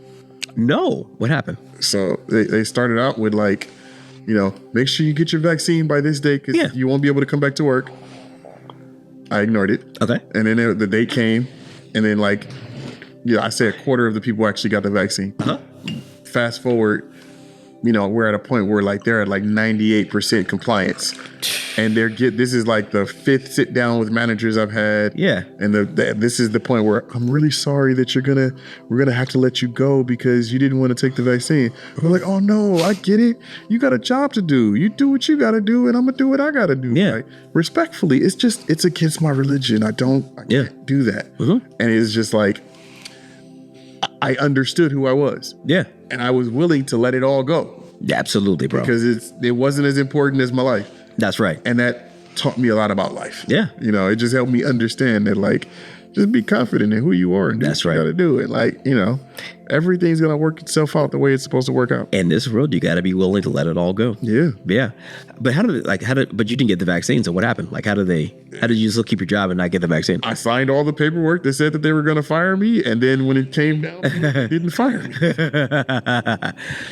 No. What happened? So they started out with like, you know, make sure you get your vaccine by this day because you won't be able to come back to work. I ignored it. Okay. And then the day came, and then like, I say a quarter of the people actually got the vaccine. Fast forward, you know, we're at a point where like they're at like 98% compliance, and this is like the 5th sit down with managers I've had. Yeah. And this is the point where I'm really sorry that we're gonna have to let you go because you didn't want to take the vaccine. We're like, oh no, I get it. You got a job to do. You do what you got to do, and I'm gonna do what I got to do. Yeah. Like, respectfully, it's against my religion. I can't do that. And it's just like, I understood who I was. Yeah. And I was willing to let it all go. Absolutely, bro. Because it wasn't as important as my life. That's right. And that taught me a lot about life. Yeah. You know, it just helped me understand that, like, just be confident in who you are and do what you got to do it. Like, you know, everything's going to work itself out the way it's supposed to work out. In this world, you got to be willing to let it all go. Yeah. Yeah. But but you didn't get the vaccine. So what happened? Like, how did you still keep your job and not get the vaccine? I signed all the paperwork that said that they were going to fire me. And then when it came down, they didn't fire me.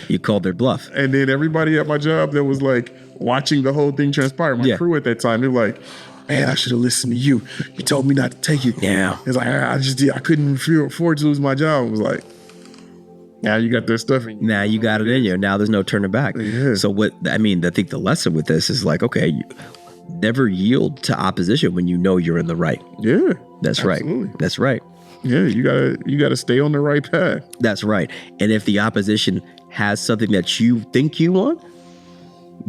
You called their bluff. And then everybody at my job that was like watching the whole thing transpire, my crew at that time, they're like, man, I should have listened to you. You told me not to take it. Yeah. It's like, I couldn't afford to lose my job. It was like, now you got that stuff in you. Now you got it in you. Now there's no turning back. Yeah. So I think the lesson with this is like, okay, never yield to opposition when you know you're in the right. Yeah. That's absolutely. right. That's right. Yeah, you gotta stay on the right path. That's right. And if the opposition has something that you think you want,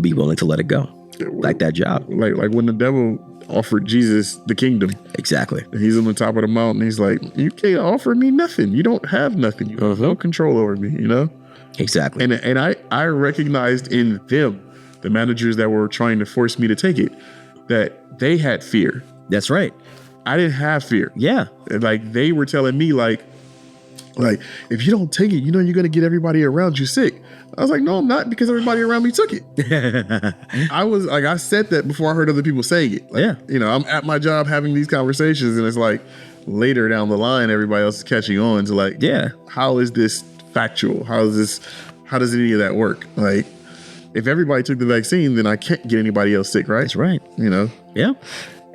be willing to let it go. Like that job. Like when the devil offered Jesus the kingdom. Exactly. And he's on the top of the mountain. He's like, you can't offer me nothing. You don't have nothing. You have no control over me, you know? Exactly. And I recognized in them, the managers that were trying to force me to take it, that they had fear. That's right. I didn't have fear. Yeah. And like they were telling me like if you don't take it, you know you're gonna get everybody around you sick. I was like, no, I'm not, because everybody around me took it. I was like, I said that before I heard other people saying it. Like, Yeah. You know, I'm at my job having these conversations, and it's like later down the line, everybody else is catching on to like, Yeah. how is this factual? How does any of that work? Like, if everybody took the vaccine, then I can't get anybody else sick, right? That's right. You know? Yeah.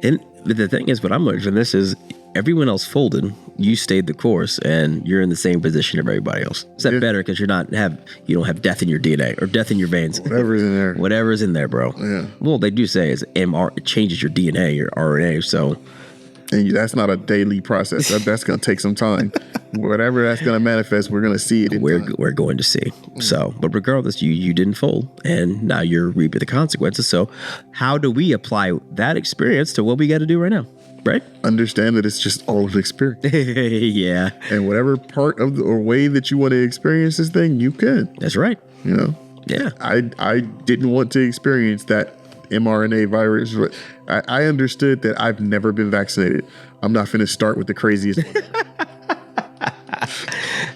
And the thing is, what I'm learning from this is everyone else folded, you stayed the course, and you're in the same position of everybody else. Is that better because you don't have death in your DNA or death in your veins? Whatever's in there. Whatever's in there, bro. Yeah. Well, they do say is it changes your DNA, your RNA. So, and that's not a daily process. That's going to take some time. Whatever that's going to manifest, we're going to see it. We're going to see. So, but regardless, you didn't fold, and now you're reaping the consequences. So, how do we apply that experience to what we got to do right now? Right? Understand that it's just all of experience. Yeah. And whatever part of or way that you want to experience this thing, you can. That's right. You know? Yeah. I didn't want to experience that mRNA virus. I understood that I've never been vaccinated. I'm not finna start with the craziest one.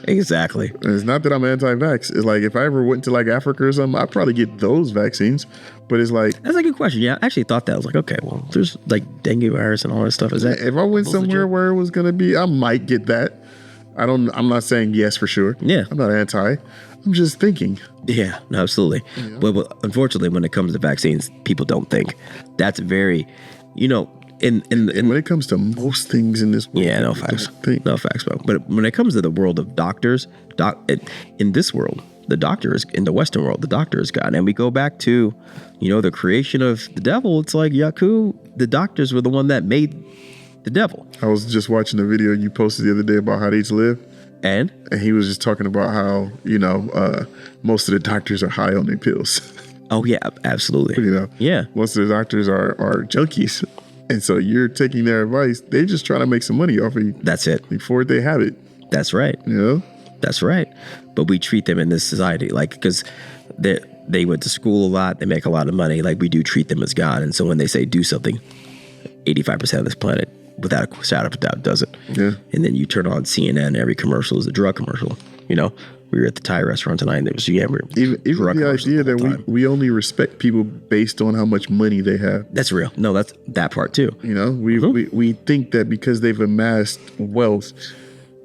Exactly. And it's not that I'm anti-vax. It's like if I ever went to like Africa or something, I'd probably get those vaccines. But it's like, that's a good question. Yeah, I actually thought that. I was like, okay, well, there's like dengue virus and all that stuff. Is that if I went somewhere where it was gonna be, I might get that. I'm not saying yes for sure. Yeah. I'm not anti. I'm just thinking. Yeah, no, absolutely. Yeah. But unfortunately, when it comes to vaccines, people don't think. That's very, in when it comes to most things in this world. Yeah, no facts. No facts, bro. But when it comes to the world of doctors, in this world, the doctor is, in the Western world, the doctor is God. And we go back to, the creation of the devil. It's like Yaku, the doctors were the one that made the devil. I was just watching a video you posted the other day about how they live. And he was just talking about how, most of the doctors are high on their pills. Oh, yeah, absolutely. Yeah. Most of the doctors are junkies. And so you're taking their advice. They're just trying to make some money off of you. That's it. Before they have it. That's right. That's right. But we treat them in this society, like, because they went to school a lot. They make a lot of money. Like, we do treat them as God. And so when they say do something, 85% of this planet, without a shadow of a doubt, does it. Yeah. And then you turn on CNN, every commercial is a drug commercial. We were at the Thai restaurant tonight, and there was even the idea that we only respect people based on how much money they have. That's real. No, that's that part too. We think that because they've amassed wealth,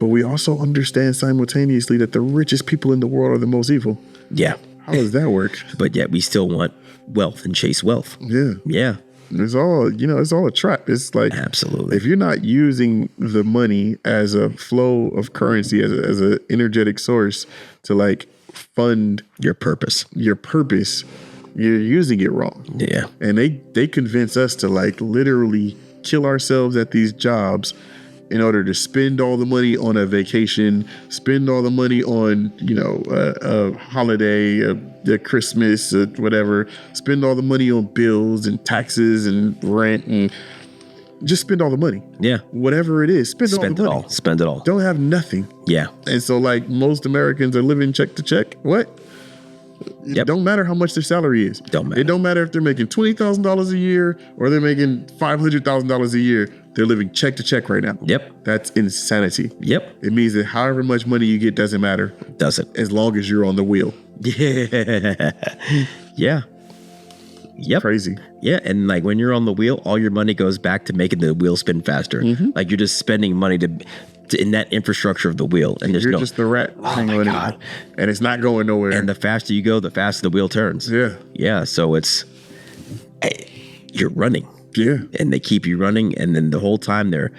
but we also understand simultaneously that the richest people in the world are the most evil. Yeah. How does that work? But yet we still want wealth and chase wealth. Yeah. Yeah. It's all, it's all a trap. It's like, absolutely, if you're not using the money as a flow of currency, as an energetic source to like fund your purpose, you're using it wrong. Yeah. And they convince us to like literally kill ourselves at these jobs in order to spend all the money on a vacation, spend all the money on, a holiday, a Christmas, whatever, spend all the money on bills and taxes and rent, and just spend all the money. Yeah. Whatever it is, spend all the money. Spend it all. Don't have nothing. Yeah. And so like most Americans are living check to check. What? It don't matter how much their salary is. Don't matter. It don't matter if they're making $20,000 a year or they're making $500,000 a year. They're living check to check right now. Yep. That's insanity. Yep. It means that however much money you get doesn't matter. Doesn't. As long as you're on the wheel. Yeah. Yeah. Yep. Crazy. Yeah. And like when you're on the wheel, all your money goes back to making the wheel spin faster. Mm-hmm. Like you're just spending money to in that infrastructure of the wheel. And you're just the rat. Oh my God. And it's not going nowhere. And the faster you go, the faster the wheel turns. Yeah. Yeah. So you're running. Yeah. And they keep you running. And then the whole time they're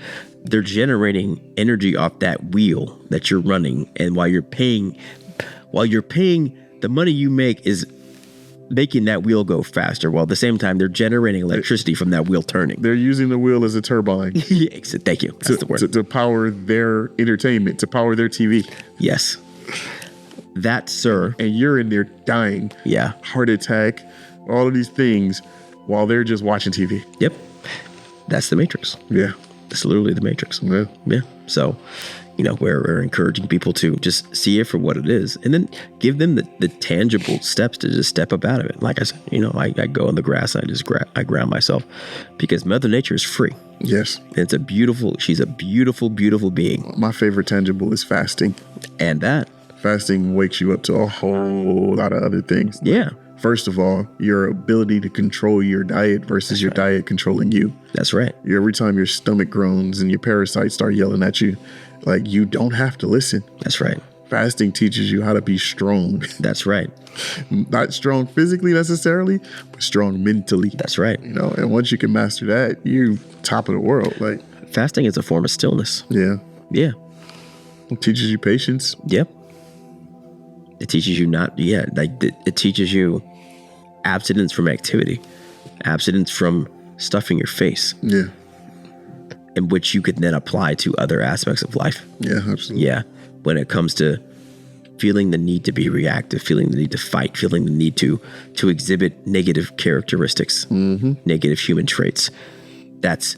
generating energy off that wheel that you're running. And while you're paying, the money you make is making that wheel go faster, while at the same time they're generating electricity from that wheel turning. They're using the wheel as a turbine Thank you. That's the word. to power their entertainment, to power their TV. Yes. That, sir. And you're in there dying. Yeah. Heart attack, all of these things while they're just watching TV. Yep. That's the Matrix. Yeah. That's literally the Matrix. Yeah. Yeah. So, we're encouraging people to just see it for what it is, and then give them the tangible steps to just step up out of it. Like I said, I go in the grass and I ground myself, because Mother Nature is free. Yes. And she's a beautiful, beautiful being. My favorite tangible is fasting. And that. Fasting wakes you up to a whole lot of other things. Yeah. First of all, your ability to control your diet versus your diet controlling you. That's right. Every time your stomach groans and your parasites start yelling at you, like, you don't have to listen. That's right. Fasting teaches you how to be strong. That's right. Not strong physically necessarily, but strong mentally. That's right. And once you can master that, you top of the world. Like, fasting is a form of stillness. Yeah. Yeah. It teaches you patience. Yep. It teaches you it teaches you abstinence from activity, abstinence from stuffing your face. Yeah. And which you could then apply to other aspects of life. Yeah, absolutely. Yeah. When it comes to feeling the need to be reactive, feeling the need to fight, feeling the need to exhibit negative characteristics, negative human traits. That's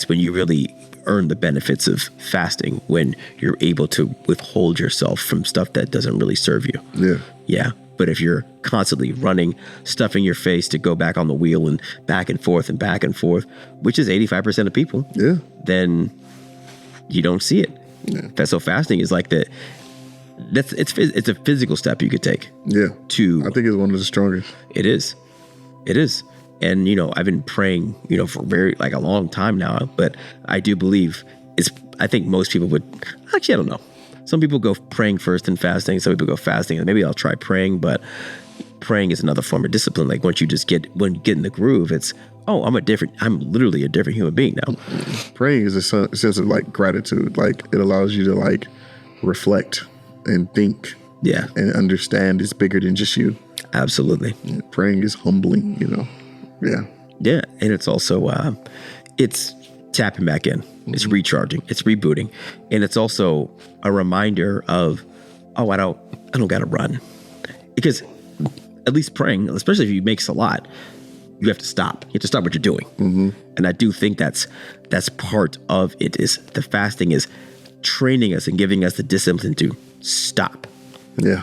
when you really earn the benefits of fasting, when you're able to withhold yourself from stuff that doesn't really serve you. Yeah. Yeah. But if you're constantly running, stuffing your face to go back on the wheel and back and forth, which is 85% of people, then you don't see it. Yeah. So fasting is like it's a physical step you could take. Yeah. I think it's one of the strongest. It is. And, I've been praying, for a long time now, but I do believe I think most people would, actually, I don't know. Some people go praying first and fasting. Some people go fasting, and maybe I'll try praying, but praying is another form of discipline. Like, once you get in the groove, it's, I'm literally a different human being now. Praying is a sense of like gratitude. Like, it allows you to like reflect and think. Yeah. And understand it's bigger than just you. Absolutely. Yeah, praying is humbling, Yeah. Yeah. And it's also, it's tapping back in. It's recharging. It's rebooting. And it's also a reminder of, I don't got to run. Because at least praying, especially if you make salat, you have to stop. You have to stop what you're doing. Mm-hmm. And I do think that's part of it, is the fasting is training us and giving us the discipline to stop. Yeah.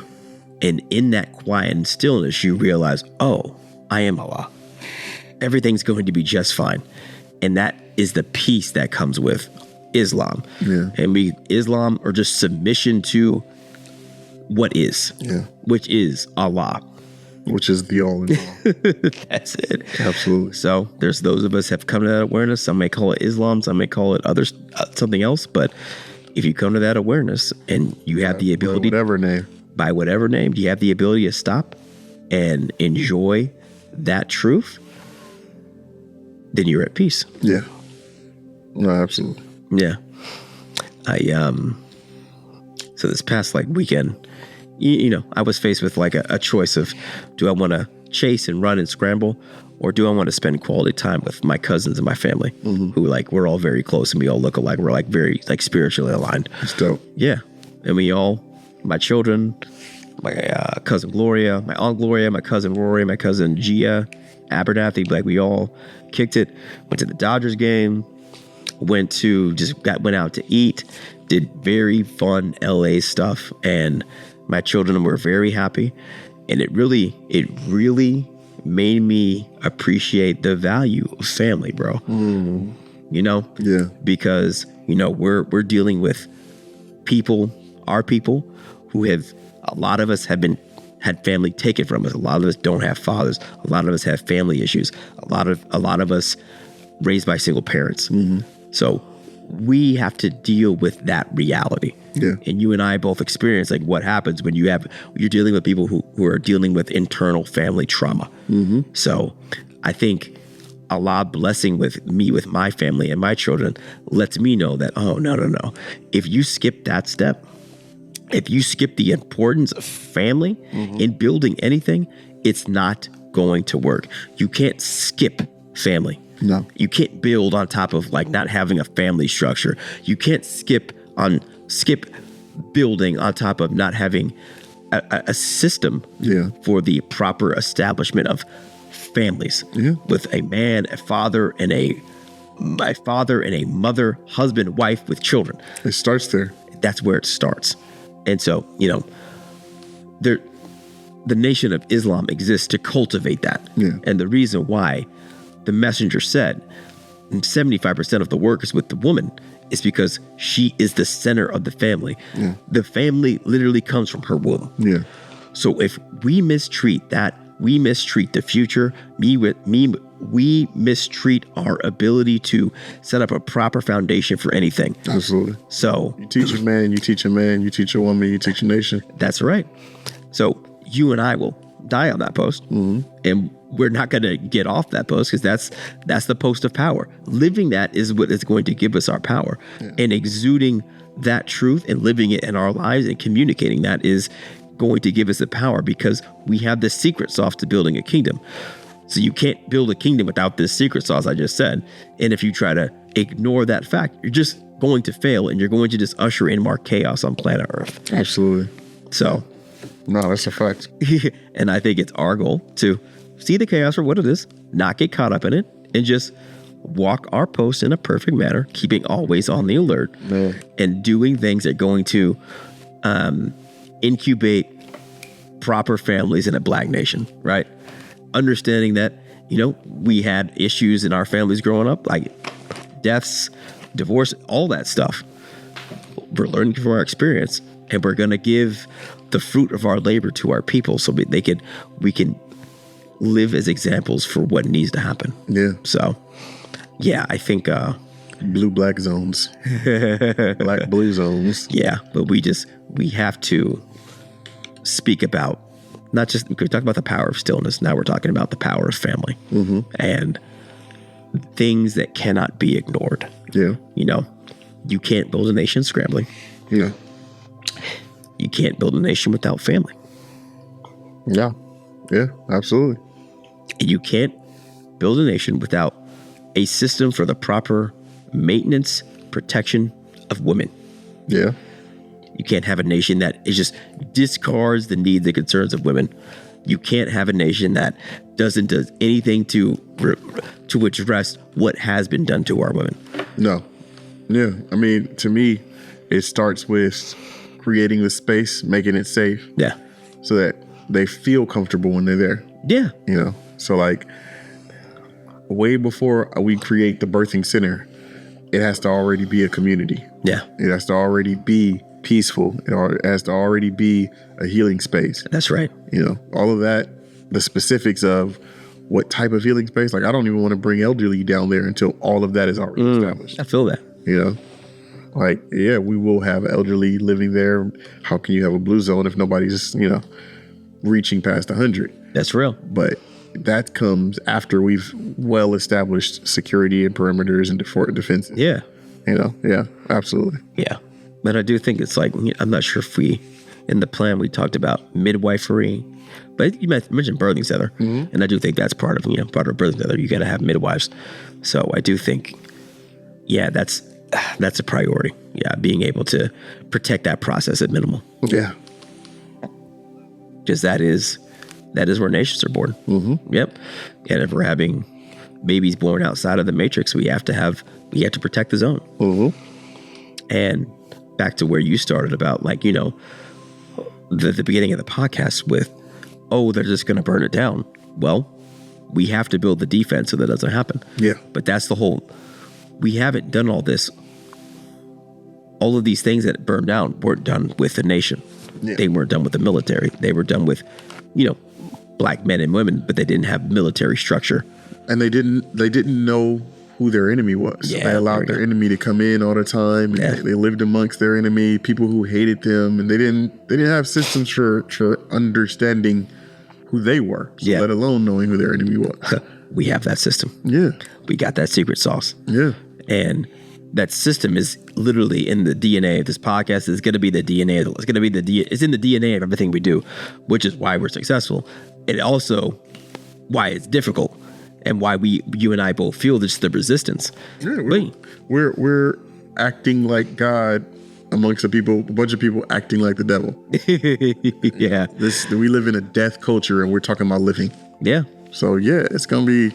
And in that quiet and stillness, you realize, I am Allah. Everything's going to be just fine. And that is the peace that comes with Islam. Yeah. And Islam, or just submission to what is, which is Allah. Which is the all in all. That's it. Absolutely. So there's those of us have come to that awareness. Some may call it Islam. Some may call it something else. But if you come to that awareness and you have the ability, by whatever name, you have the ability to stop and enjoy that truth, then you're at peace. Yeah. No, absolutely. Yeah. So this past weekend, I was faced with a choice of, do I want to chase and run and scramble, or do I want to spend quality time with my cousins and my family, who we're all very close and we all look alike. We're very spiritually aligned. It's dope. Yeah. And my children, my cousin Gloria, my aunt Gloria, my cousin Rory, my cousin Gia, Abernathy, we all kicked it, went to the Dodgers game, went out to eat, did very fun LA stuff, and my children were very happy. And it really made me appreciate the value of family, bro. Yeah, because we're dealing with our people who have, a lot of us had family taken from us. A lot of us don't have fathers. A lot of us have family issues. A lot of us raised by single parents. So we have to deal with that reality. Yeah. And you and I both experience what happens when you're dealing with people who are dealing with internal family trauma. So I think Allah blessing with my family and my children lets me know that, no. If you skip that step, if you skip the importance of family in building anything, it's not going to work. You can't skip family. No. You can't build on top of like not having a family structure. You can't skip building on top of not having a system for the proper establishment of families with a man, a father, and a mother, husband, wife with children. It starts there. That's where it starts. And so, the Nation of Islam exists to cultivate that. Yeah. And the reason why the messenger said 75% of the work is with the woman is because she is the center of the family. Yeah. The family literally comes from her womb. Yeah. So if we mistreat that, we mistreat the future. We mistreat our ability to set up a proper foundation for anything. Absolutely. So you teach a man, you teach a man, you teach a woman, you teach a nation. That's right. So you and I will die on that post, and we're not going to get off that post because that's the post of power. Living that is what is going to give us our power, and exuding that truth and living it in our lives and communicating that is going to give us the power because we have the secret sauce to building a kingdom. So you can't build a kingdom without this secret sauce I just said. And if you try to ignore that fact, you're just going to fail and you're going to just usher in more chaos on planet Earth. Absolutely. So, no, that's a fact. And I think it's our goal to see the chaos for what it is, not get caught up in it, and just walk our post in a perfect manner, keeping always on the alert and doing things that are going to incubate proper families in a black nation, right? Understanding that, we had issues in our families growing up, like deaths, divorce, all that stuff. We're learning from our experience, and we're going to give the fruit of our labor to our people so we can live as examples for what needs to happen. Yeah. So, yeah, I think blue-black zones, black-blue zones. Yeah, but we have to speak about not just, we talk about the power of stillness. Now we're talking about the power of family and things that cannot be ignored. Yeah. You can't build a nation scrambling. Yeah. You can't build a nation without family. Yeah. Yeah, absolutely. And you can't build a nation without a system for the proper maintenance, protection of women. Yeah. You can't have a nation that is just discards the needs and concerns of women. You can't have a nation that doesn't do anything to address what has been done to our women. No. Yeah. I mean, to me, it starts with creating the space, making it safe. Yeah. So that they feel comfortable when they're there. Yeah. So like way before we create the birthing center, it has to already be a community. Yeah. It has to already be peaceful. It has to already be a healing space. That's right. All of that, the specifics of what type of healing space, like I don't even want to bring elderly down there until all of that is already established. I feel that. Like, yeah, we will have elderly living there. How can you have a blue zone if nobody's, reaching past 100? That's real. But that comes after we've well established security and perimeters and defenses. Yeah. Yeah, absolutely. Yeah. But I do think it's like, I'm not sure if in the plan we talked about midwifery, but you mentioned birthing center. And I do think that's part of birthing center. You got to have midwives. So I do think, yeah, that's a priority. Yeah. Being able to protect that process at minimum. Yeah. Because that is where nations are born. Yep. And if we're having babies born outside of the matrix, we have to protect the zone. And back to where you started about the beginning of the podcast with, they're just going to burn it down. Well, we have to build the defense so that doesn't happen. Yeah. But that's the whole, we haven't done all this. All of these things that burned down weren't done with the nation. Yeah. They weren't done with the military. They were done with, black men and women, but they didn't have military structure. And they didn't know who their enemy was. Yeah, they allowed their enemy to come in all the time. And they lived amongst their enemy, people who hated them, and they didn't have systems for understanding who they were, let alone knowing who their enemy was. We have that system. Yeah. We got that secret sauce. Yeah. And that system is literally in the DNA of this podcast. It's going to be the DNA. It's going to be it's in the DNA of everything we do, which is why we're successful. It also why it's difficult and why you and I both feel this the resistance. Yeah, we're acting like God amongst a bunch of people acting like the devil. Yeah. We live in a death culture and we're talking about living. Yeah. So yeah, it's gonna be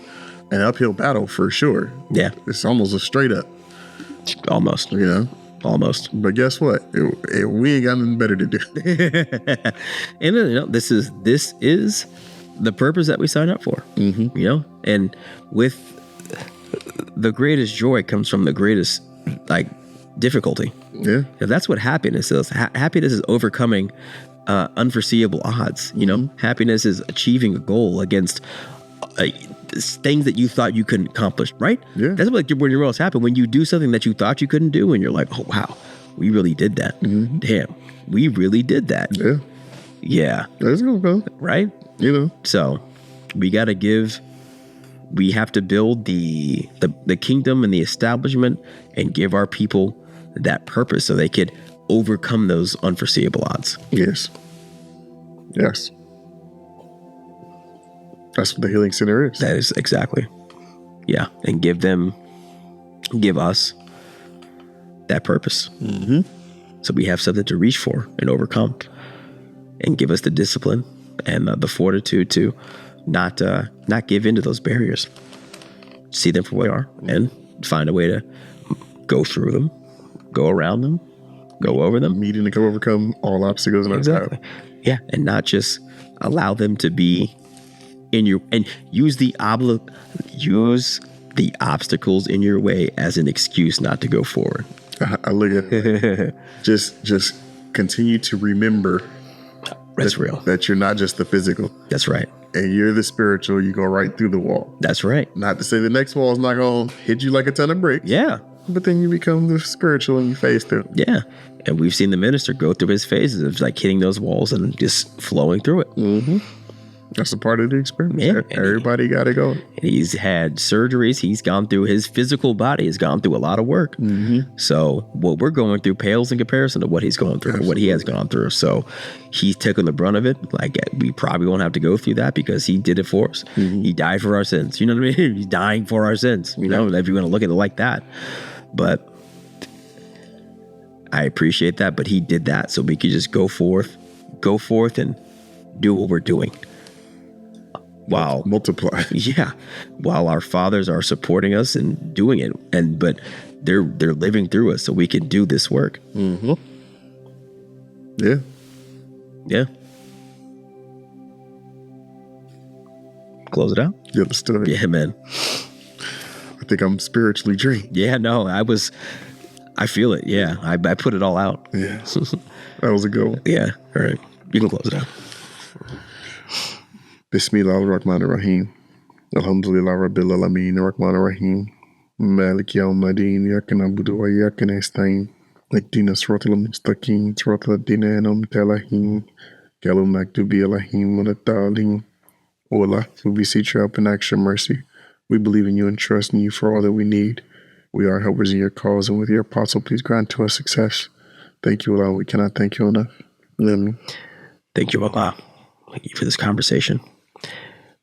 an uphill battle for sure. Yeah. It's almost a straight up. Almost. Almost. But guess what? We ain't got nothing better to do. And this is the purpose that we sign up for. Mm-hmm. And with the greatest joy comes from the greatest difficulty. Yeah. That's what happiness is. Happiness is overcoming unforeseeable odds. Happiness is achieving a goal against things that you thought you couldn't accomplish, right? Yeah. That's what when your most happy, when you do something that you thought you couldn't do and you're like, oh wow, we really did that. Mm-hmm. Damn, we really did that. Yeah. Let's go. Right? So we have to build the kingdom and the establishment and give our people that purpose so they could overcome those unforeseeable odds. Yes. That's what the Healing Center is. That is exactly. Yeah. And give us that purpose. Mm-hmm. So we have something to reach for and overcome, and give us the discipline and the fortitude to not give in to those barriers. See them for what they are and find a way to go through them, go around them, go over them. Meeting to overcome all obstacles in our path. Yeah. And not just allow them to be in your, and use the obstacles in your way as an excuse not to go forward. I look at it. just continue to remember that's real. That you're not just the physical. That's right. And you're the spiritual. You go right through the wall. That's right. Not to say the next wall is not going to hit you like a ton of bricks. Yeah. But then you become the spiritual and you phase through. Yeah. And we've seen the minister go through his phases of hitting those walls and just flowing through it. Mm-hmm. That's a part of the experience. Yeah, Everybody got to go. He's had surgeries. He's gone through, his physical body has gone through a lot of work. Mm-hmm. So what we're going through pales in comparison to what he's going through, what he has gone through. So he's taken the brunt of it. We probably won't have to go through that because he did it for us. Mm-hmm. He died for our sins. You know what I mean? He's dying for our sins. If you're going to look at it like that. But I appreciate that. But he did that so we could just go forth and do what we're doing. Wow. Multiply. Yeah. While our fathers are supporting us and doing it, but they're living through us so we can do this work. Mm-hmm. Yeah. Yeah. Close it out? Yeah, let's do it. Yeah, man. I think I'm spiritually drained. Yeah, no, I feel it. Yeah. I put it all out. Yeah. That was a good one. Yeah. All right. You can close it out. Bismillahirrahmanirrahim. Alhamdulillah Rabbil Alameen Rahmanir-Rahim. Malik Yawmiddin. Iyyaka na'budu wa iyyaka nasta'in. Ihdina as-siratal mustaqim. Siratal ladzina an'amta 'alaihim ghayril maghdubi 'alaihim waladdallin. O Allah, we beseech your help and ask your mercy. We believe in you and trust in you for all that we need. We are helpers in your cause, and with your apostle, please grant to us success. Thank you, Allah. We cannot thank you enough. Amen. Thank you, Allah. Thank you for this conversation.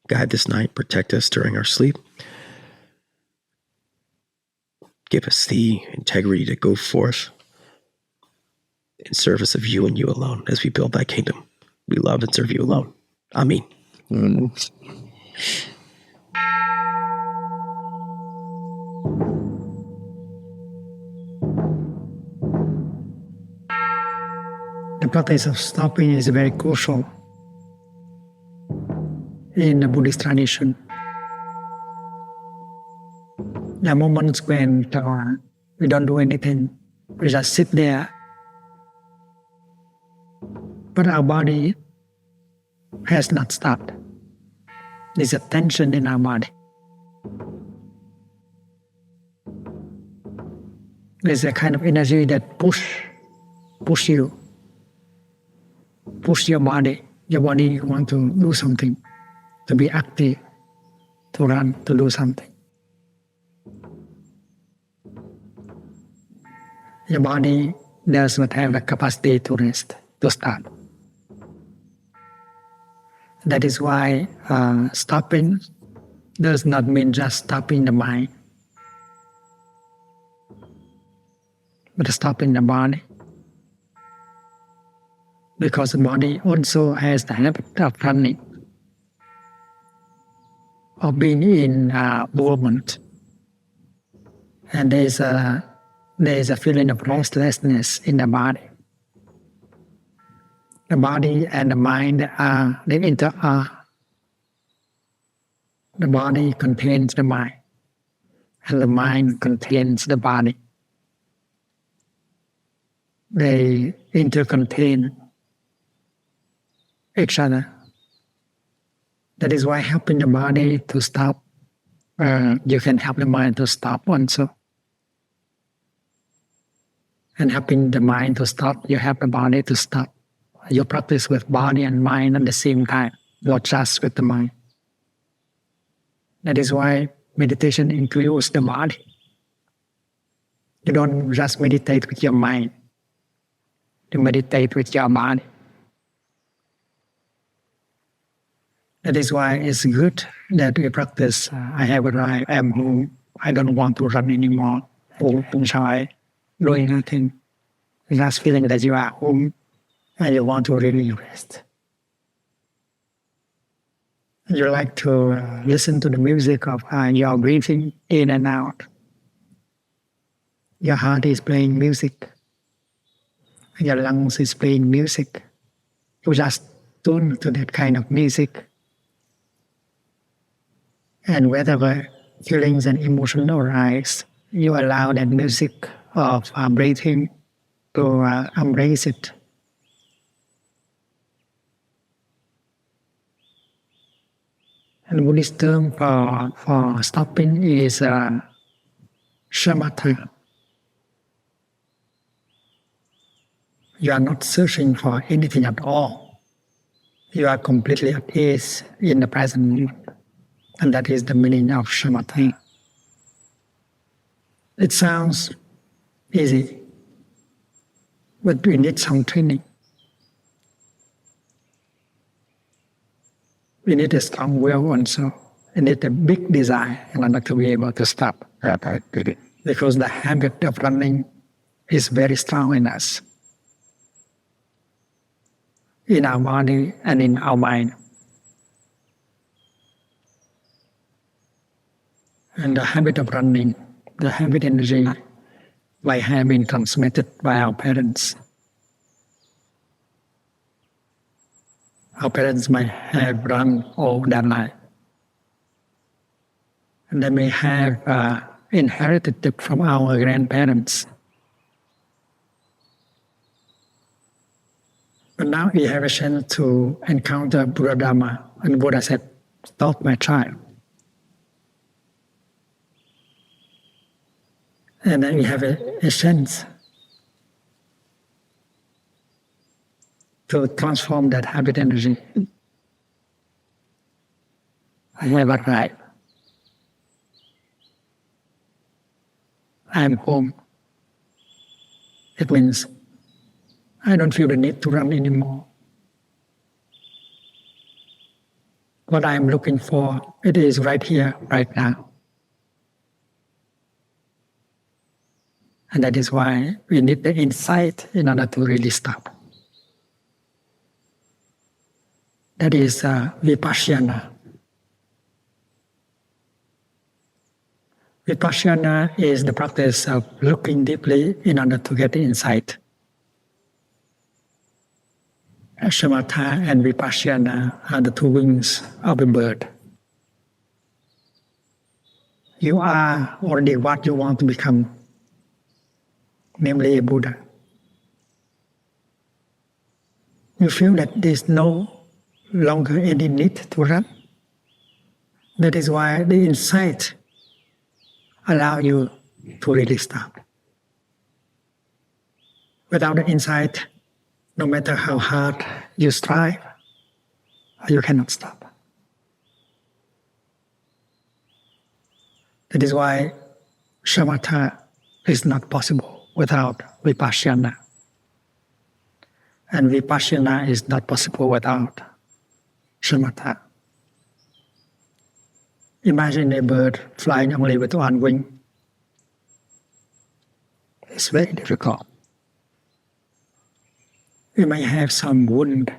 Guide this night, protect us during our sleep. Give us the integrity to go forth in service of you and you alone as we build thy kingdom. We love and serve you alone. Amen. Amen. The practice of stopping is very crucial in the Buddhist tradition. There are moments when we don't do anything, we just sit there. But our body has not stopped. There's a tension in our body. There's a kind of energy that push you, push your body. Your body want to do something, to be active, to run, to do something. Your body does not have the capacity to rest, to stop. That is why stopping does not mean just stopping the mind, but stopping the body. Because the body also has the habit of running, of being in movement. And there is a feeling of restlessness in the body. The body and the mind they interact. The body contains the mind, and the mind contains the body. They intercontain each other. That is why helping the body to stop, you can help the mind to stop also. And helping the mind to stop, you help the body to stop. You practice with body and mind at the same time, not just with the mind. That is why meditation includes the body. You don't just meditate with your mind. You meditate with your body. That is why it's good that we practice, I have arrived, I am home, I don't want to run anymore, or enjoy doing nothing. Just feeling that you are home and you want to really rest. You like to listen to the music of your breathing in and out. Your heart is playing music. Your lungs is playing music. You just tune to that kind of music. And whatever feelings and emotions arise, you allow that music of breathing to embrace it. And the Buddhist term for stopping is Shamatha. You are not searching for anything at all. You are completely at ease in the present moment. And that is the meaning of Shamatha. It sounds easy, but we need some training. We need a strong will also. We need a big desire in order to be able to stop. Because the habit of running is very strong in us, in our body and in our mind. And the habit of running, the habit energy, might have been transmitted by our parents. Our parents might have run all their life. And they may have inherited it from our grandparents. But now we have a chance to encounter Buddha Dharma, and Buddha said, "Stop, my child." And then we have a chance to transform that habit energy. I have arrived. I am home. It means I don't feel the need to run anymore. What I am looking for, it is right here, right now. And that is why we need the insight in order to really stop. That is vipassana. Vipassana is the practice of looking deeply in order to get insight. Shamatha and vipassana are the two wings of a bird. You are already what you want to become, namely a Buddha. You feel that there is no longer any need to run. That is why the insight allows you to really stop. Without the insight, no matter how hard you strive, you cannot stop. That is why shamatha is not possible without vipassana. And vipassana is not possible without Shamatha. Imagine a bird flying only with one wing. It's very difficult. We may have some wound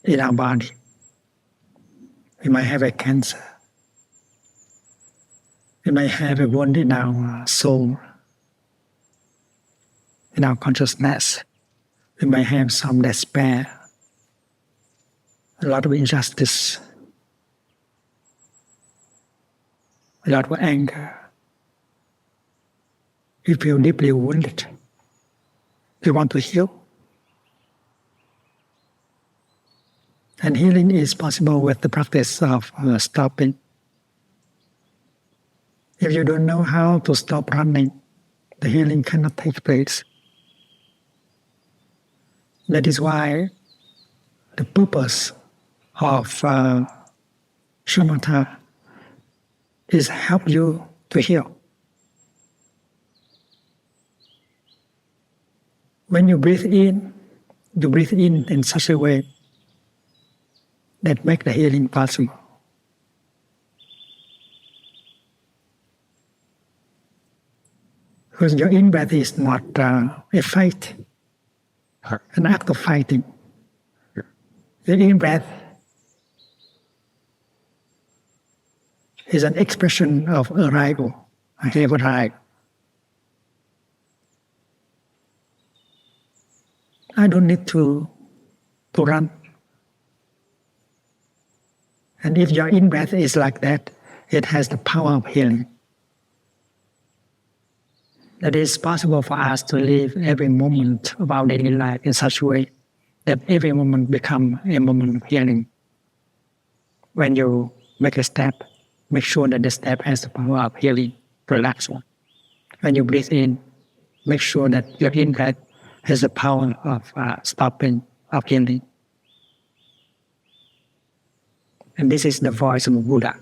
in our body. We might have a cancer. We may have a wound in our soul, in our consciousness. We may have some despair, a lot of injustice, a lot of anger. We feel deeply wounded. We want to heal. And healing is possible with the practice of stopping. If you don't know how to stop running, the healing cannot take place. That is why the purpose of Shamatha is help you to heal. When you breathe in such a way that make the healing possible. Because your in-breath is not a fight, an act of fighting. The in-breath is an expression of arrival. I have arrived. I don't need to run. And if your in-breath is like that, it has the power of healing. That it is possible for us to live every moment of our daily life in such a way that every moment become a moment of healing. When you make a step, make sure that the step has the power of healing. Relax one. When you breathe in, make sure that your in-breath has the power of stopping, of healing. And this is the voice of Buddha,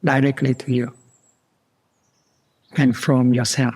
directly to you and from yourself.